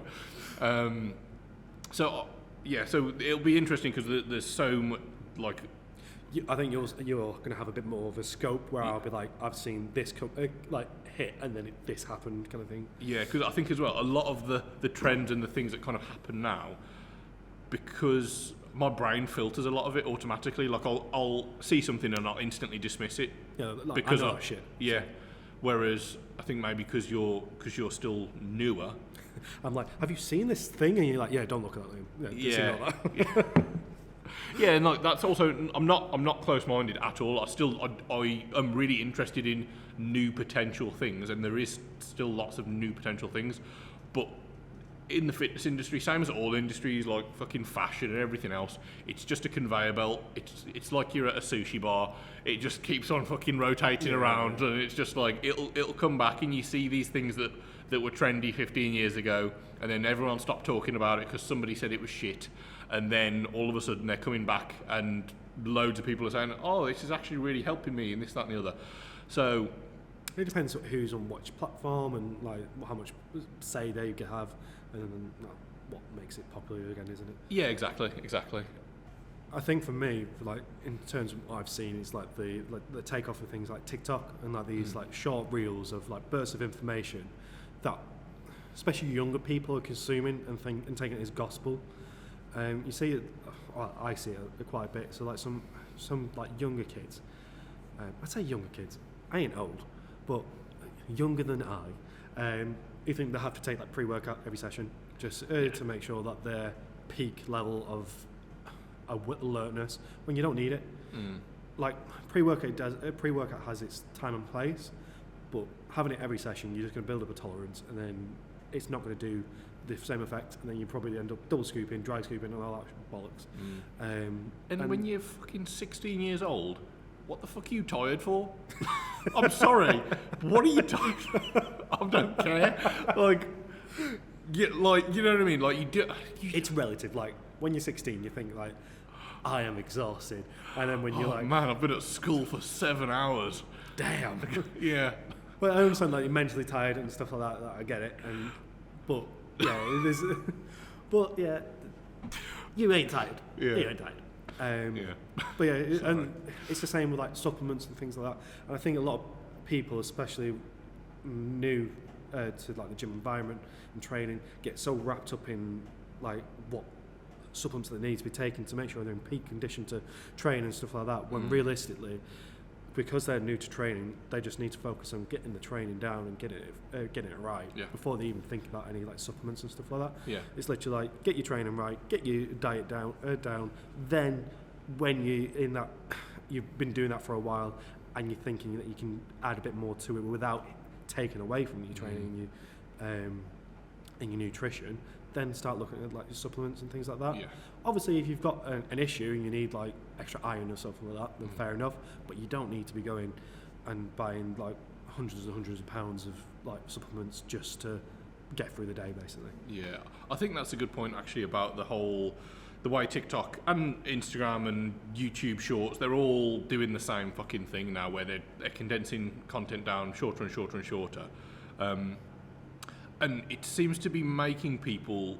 Speaker 1: So it'll be interesting because there's so much, like...
Speaker 2: I think you're going to have a bit more of a scope where I'll be like, I've seen this hit and then this happened kind of thing. Yeah,
Speaker 1: because I think as well, a lot of the trends and the things that kind of happen now, because my brain filters a lot of it automatically. Like I'll see something and I'll instantly dismiss it.
Speaker 2: Yeah, like,
Speaker 1: because
Speaker 2: I know shit.
Speaker 1: Yeah. Whereas I think maybe because you're still newer,
Speaker 2: I'm like, have you seen this thing? And you're like, yeah, don't look at that thing. Yeah.
Speaker 1: Yeah. Yeah, and like that's also I'm not close-minded at all. I am really interested in new potential things, and there is still lots of new potential things. But in the fitness industry, same as all industries, like fucking fashion and everything else, it's just a conveyor belt. It's like you're at a sushi bar. It just keeps on fucking rotating around, and it's just like it'll come back, and you see these things that were trendy 15 years ago, and then everyone stopped talking about it because somebody said it was shit. And then all of a sudden they're coming back and loads of people are saying, oh, this is actually really helping me and this, that and the other. So
Speaker 2: it depends who's on which platform and like how much say they can have and then what makes it popular again, isn't it?
Speaker 1: Yeah, exactly.
Speaker 2: I think for me, like in terms of what I've seen, is like the takeoff of things like TikTok and like these like short reels of like bursts of information that especially younger people are consuming and taking it as gospel. You see it, I see it quite a bit. So like some like younger kids, I'd say younger kids. I ain't old, but younger than I. You think they have to take like pre-workout every session just to make sure that their peak level of alertness when you don't need it. Like pre-workout has its time and place, but having it every session, you're just going to build up a tolerance, and then it's not going to do the same effect, and then you probably end up double scooping, dry scooping, and all that bollocks.
Speaker 1: And when you're fucking 16 years old, what the fuck are you tired for? I'm sorry, what are you tired for? I don't care. Like, you know what I mean? Like,
Speaker 2: it's relative. Like, when you're 16, you think, like, I am exhausted. And then when you're like...
Speaker 1: man, I've been at school for 7 hours.
Speaker 2: Damn.
Speaker 1: Yeah.
Speaker 2: Well, I understand, like, you're mentally tired and stuff like that. I get it. But... yeah, it is. But yeah, you ain't tired. Yeah. You ain't tired. But yeah, and it's the same with like supplements and things like that. And I think a lot of people, especially new to like the gym environment and training, get so wrapped up in like what supplements they need to be taken to make sure they're in peak condition to train and stuff like that. When realistically, because they're new to training, they just need to focus on getting the training down and getting it right before they even think about any like supplements and stuff like that.
Speaker 1: Yeah.
Speaker 2: It's literally like get your training right, get your diet down. Then when you've been doing that for a while and you're thinking that you can add a bit more to it without taking away from your training and your nutrition, then start looking at like your supplements and things like that.
Speaker 1: Yeah.
Speaker 2: Obviously, if you've got an issue and you need like extra iron or something like that, then fair enough. But you don't need to be going and buying like hundreds of pounds of like supplements just to get through the day, basically.
Speaker 1: Yeah, I think that's a good point actually about the way TikTok and Instagram and YouTube Shorts, they're all doing the same fucking thing now, where they're condensing content down shorter and shorter and shorter. And it seems to be making people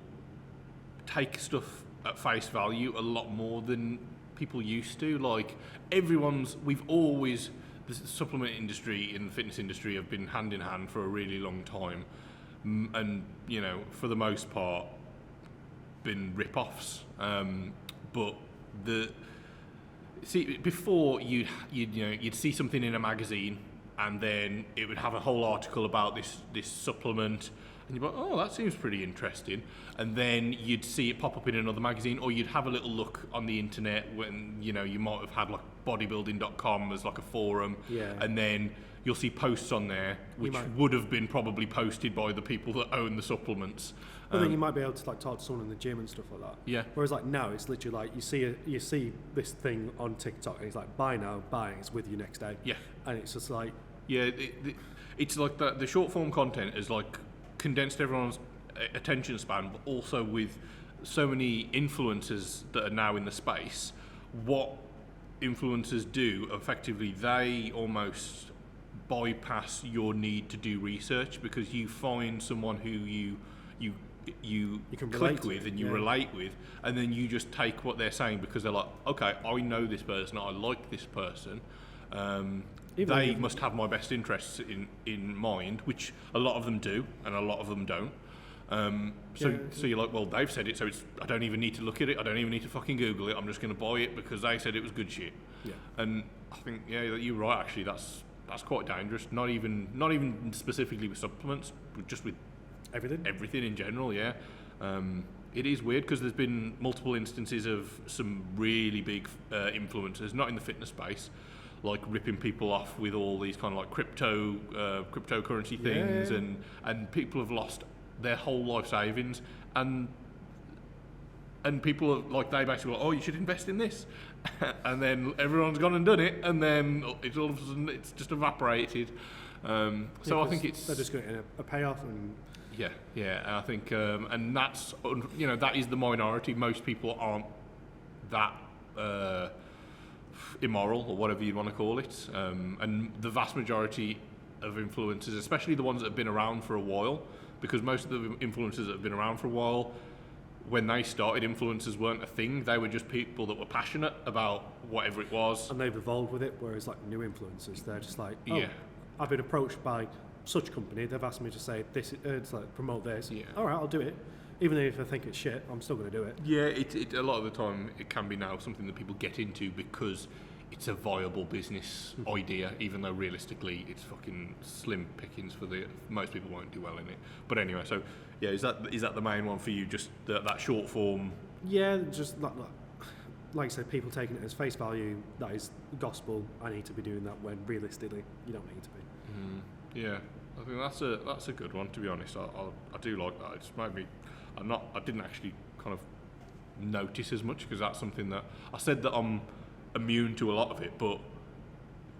Speaker 1: take stuff at face value a lot more than people used to. Like the supplement industry and the fitness industry have been hand in hand for a really long time, and you know, for the most part, been rip-offs. But before you'd see something in a magazine, and then it would have a whole article about this supplement. And you'd be like, oh, that seems pretty interesting. And then you'd see it pop up in another magazine, or you'd have a little look on the internet when, you know, you might have had like bodybuilding.com as like a forum.
Speaker 2: Yeah.
Speaker 1: And then you'll see posts on there, which would have been probably posted by the people that own the supplements.
Speaker 2: But then you might be able to like talk to someone in the gym and stuff like that.
Speaker 1: Yeah.
Speaker 2: Whereas like now, it's literally like you see this thing on TikTok, and it's like buy now, buy, it's with you next day.
Speaker 1: Yeah.
Speaker 2: And it's just like...
Speaker 1: yeah, it's like the short form content is like condensed everyone's attention span, but also with so many influencers that are now in the space, what influencers do, effectively, they almost bypass your need to do research, because you find someone who you
Speaker 2: can
Speaker 1: click with and you relate with, and then you just take what they're saying because they're like, okay, I know this person, I like this person, they must have my best interests in mind, which a lot of them do and a lot of them don't. So you're like, well, they've said it, so I don't even need to look at it, I don't even need to fucking Google it, I'm just going to buy it because they said it was good shit.
Speaker 2: Yeah.
Speaker 1: And I think, you're right, actually, that's quite dangerous. Not even specifically with supplements, but just with everything in general. Yeah. It is weird because there's been multiple instances of some really big influencers, not in the fitness space, like ripping people off with all these kind of like cryptocurrency things, and people have lost their whole life savings, and people are like, they basically like, oh, you should invest in this, and then everyone's gone and done it, and then it's all of a sudden it's just evaporated. So I think they're
Speaker 2: just getting a payoff, and
Speaker 1: and I think and that's, that is the minority. Most people aren't that immoral, or whatever you want to call it, and the vast majority of influencers, especially the ones that have been around for a while, because most of the influencers that have been around for a while, when they started, influencers weren't a thing. They were just people that were passionate about whatever it was.
Speaker 2: And they've evolved with it, whereas like new influencers, they're just like, I've been approached by such company, they've asked me to say this, it's like promote this. Yeah. All right, I'll do it. Even if I think it's shit, I'm still going to do it.
Speaker 1: Yeah, it a lot of the time it can be now something that people get into because it's a viable business idea, even though realistically it's fucking slim pickings for most people won't do well in it. But anyway, so yeah, is that the main one for you? Just that short form?
Speaker 2: Yeah, just like I said, people taking it as face value. That is gospel. I need to be doing that, when realistically you don't need to be.
Speaker 1: Yeah, I think that's a good one, to be honest. I do like that. It's maybe I didn't actually kind of notice as much, because that's something that I said that I'm immune to a lot of it, but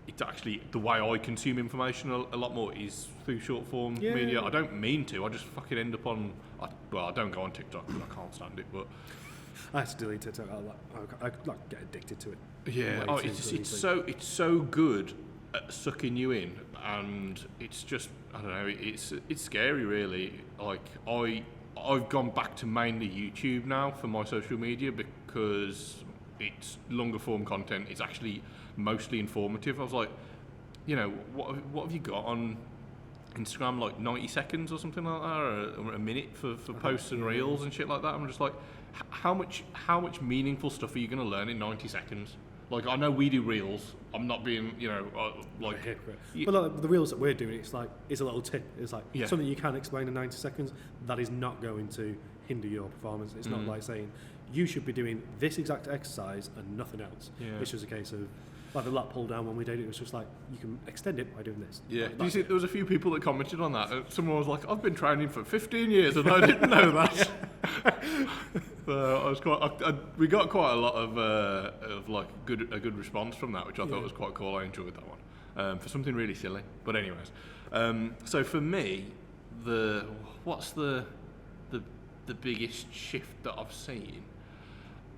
Speaker 1: it's actually the way I consume information a lot more is through short form media. I don't mean to, I just fucking end up on, I don't go on TikTok because I can't stand it, but
Speaker 2: I have to delete TikTok. I get addicted to it.
Speaker 1: Yeah, it's so good at sucking you in, and it's just, I don't know, it's scary really. Like I've gone back to mainly YouTube now for my social media, because it's longer form content. It's actually mostly informative. I was like, what have you got on Instagram, like 90 seconds or something like that, or a minute for posts and reels and shit like that? I'm just like, how much meaningful stuff are you going to learn in 90 seconds? Like, I know we do reels. I'm not being, like...
Speaker 2: But the reels that we're doing, it's a little tip. It's like something you can explain in 90 seconds. That is not going to hinder your performance. It's not like saying, you should be doing this exact exercise and nothing else. Yeah. It's just a case of, like the lat pull down when we did it, was just like, you can extend it by doing this. Yeah.
Speaker 1: Do you see, there was a few people that commented on that. Someone was like, I've been training for 15 years and I didn't know that. So we got quite a lot of like a good response from that, which I thought was quite cool. I enjoyed that one for something really silly. But anyways, so for me, what's the biggest shift that I've seen?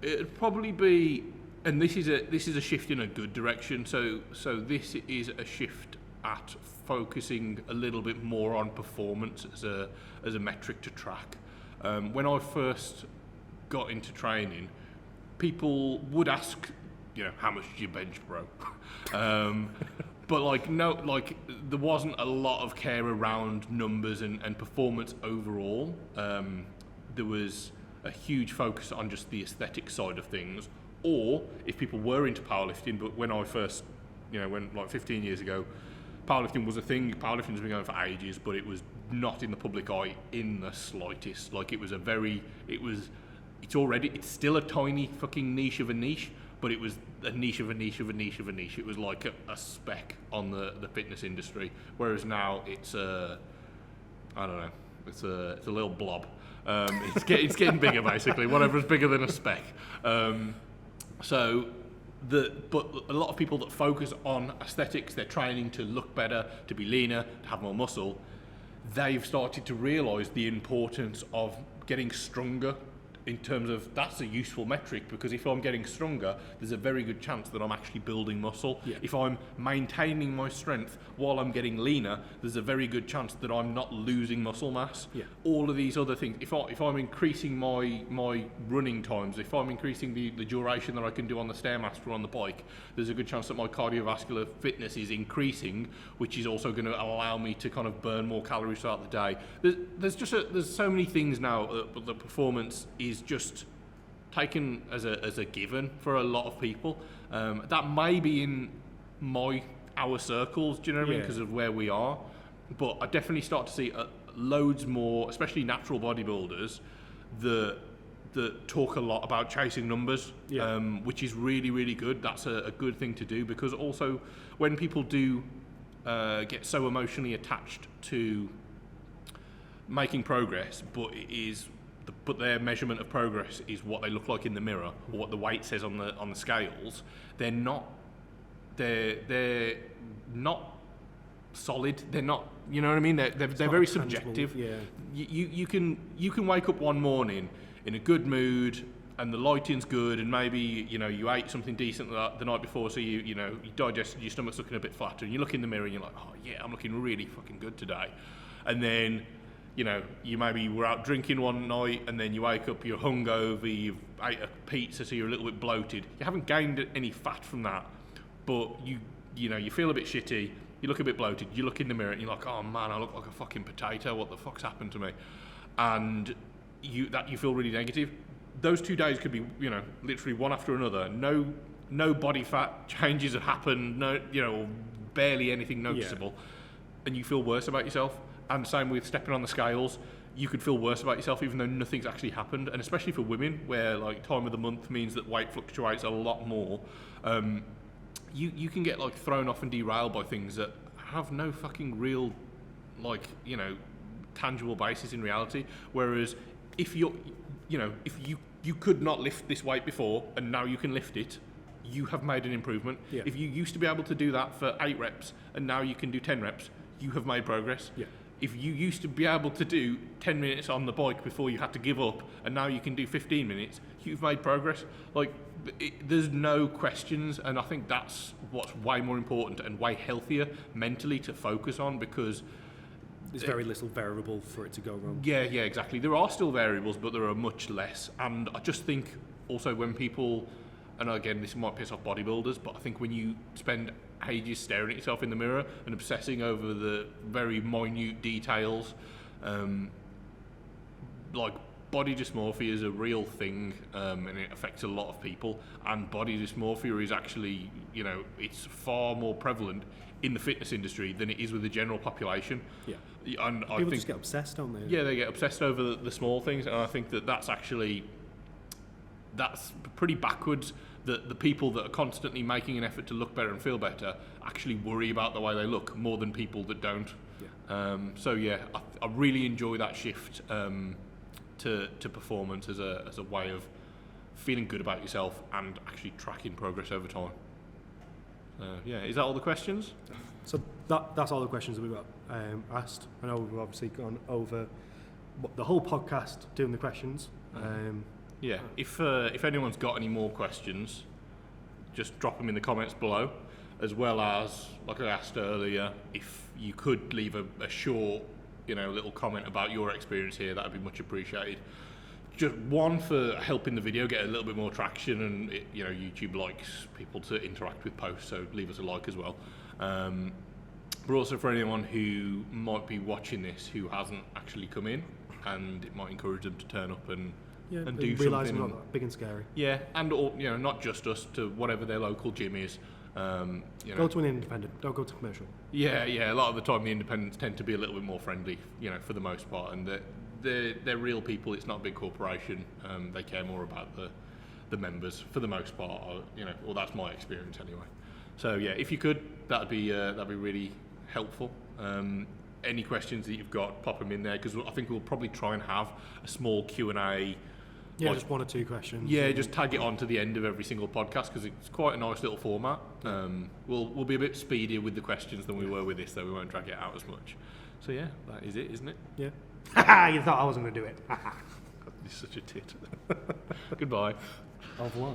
Speaker 1: It'd probably be, and this is a shift in a good direction. So this is a shift at focusing a little bit more on performance as a metric to track. When I first got into training, people would ask, how much do you bench, bro? But there wasn't a lot of care around numbers and performance overall. There was a huge focus on just the aesthetic side of things, or if people were into powerlifting. But when I first, when like 15 years ago, powerlifting was a thing. Powerlifting's been going for ages, but it was not in the public eye in the slightest. Like, it's still a tiny fucking niche of a niche, but it was a niche of a niche of a niche of a niche. It was like a speck on the fitness industry, whereas now it's I don't know, it's a little blob. It's getting bigger, basically. Whatever's bigger than a speck. But a lot of people that focus on aesthetics, they're training to look better, to be leaner, to have more muscle. They've started to realise the importance of getting stronger in terms of that's a useful metric, because if I'm getting stronger, there's a very good chance that I'm actually building muscle.
Speaker 2: Yeah.
Speaker 1: If I'm maintaining my strength while I'm getting leaner, there's a very good chance that I'm not losing muscle mass.
Speaker 2: Yeah.
Speaker 1: All of these other things, if I'm increasing my running times, if I'm increasing the duration that I can do on the Stairmaster or on the bike, there's a good chance that my cardiovascular fitness is increasing, which is also going to allow me to kind of burn more calories throughout the day. There's so many things now that the performance is just taken as a given for a lot of people. That may be in our circles, do you know what I mean, because of where we are. But I definitely start to see loads more, especially natural bodybuilders, that talk a lot about chasing numbers, which is really, really good. That's a good thing to do, because also when people do get so emotionally attached to making progress, but their measurement of progress is what they look like in the mirror or what the weight says on the scales, they're not solid. They're not, you know what I mean? They're very subjective.
Speaker 2: Yeah.
Speaker 1: You can wake up one morning in a good mood and the lighting's good, and maybe you ate something decent the night before, so you digested, your stomach's looking a bit flatter, and you look in the mirror and you're like, oh yeah, I'm looking really fucking good today. And then you maybe were out drinking one night, and then you wake up, you're hungover, you've ate a pizza, so you're a little bit bloated. You haven't gained any fat from that, but you feel a bit shitty, you look a bit bloated, you look in the mirror and you're like, oh man, I look like a fucking potato, what the fuck's happened to me? And you feel really negative. Those 2 days could be, literally one after another. No body fat changes have happened, no, barely anything noticeable, and you feel worse about yourself. And same with stepping on the scales, you could feel worse about yourself even though nothing's actually happened. And especially for women, where like time of the month means that weight fluctuates a lot more, you can get like thrown off and derailed by things that have no fucking real, tangible basis in reality. Whereas if you could not lift this weight before and now you can lift it, you have made an improvement. Yeah. If you used to be able to do that for 8 reps and now you can do 10 reps, you have made progress. Yeah. If you used to be able to do 10 minutes on the bike before you had to give up, and now you can do 15 minutes, you've made progress. There's no questions, and I think that's what's way more important and way healthier mentally to focus on, because
Speaker 2: there's very little variable for it to go wrong.
Speaker 1: Yeah, exactly. There are still variables, but there are much less. And I just think also when people, and again, this might piss off bodybuilders, but I think when you spend ages staring at yourself in the mirror and obsessing over the very minute details, body dysmorphia is a real thing, and it affects a lot of people. And body dysmorphia is actually, it's far more prevalent in the fitness industry than it is with the general population. Yeah. And
Speaker 2: people just get obsessed, don't they?
Speaker 1: Yeah, they get obsessed over the small things, and I think that's pretty backwards. That the people that are constantly making an effort to look better and feel better actually worry about the way they look more than people that don't. Yeah. I really enjoy that shift to performance as a way of feeling good about yourself and actually tracking progress over time. Is that all the questions?
Speaker 2: So that's all the questions that we got asked. I know we've obviously gone over the whole podcast doing the questions.
Speaker 1: If anyone's got any more questions, just drop them in the comments below, as well as, like I asked earlier, if you could leave a short, little comment about your experience here, that would be much appreciated. Just one, for helping the video get a little bit more traction, and YouTube likes people to interact with posts, so leave us a like as well. But also for anyone who might be watching this who hasn't actually come in, and it might encourage them to turn up and do
Speaker 2: realise
Speaker 1: something.
Speaker 2: We're not that big and scary.
Speaker 1: Yeah, and not just us, to whatever their local gym is.
Speaker 2: Go to an independent. Don't go to commercial.
Speaker 1: Yeah. A lot of the time, the independents tend to be a little bit more friendly, for the most part, and they're real people. It's not a big corporation. They care more about the members for the most part. Or that's my experience anyway. So yeah, if you could, that'd be really helpful. Any questions that you've got, pop them in there, because I think we'll probably try and have a small Q&A.
Speaker 2: Yeah, just 1 or 2 questions.
Speaker 1: Yeah, just tag it on to the end of every single podcast, because it's quite a nice little format. We'll be a bit speedier with the questions than we were with this, though. We won't drag it out as much. So yeah, that is it, isn't it?
Speaker 2: Yeah. You thought I wasn't going to do it.
Speaker 1: God, you're such a tit. Goodbye.
Speaker 2: Au revoir.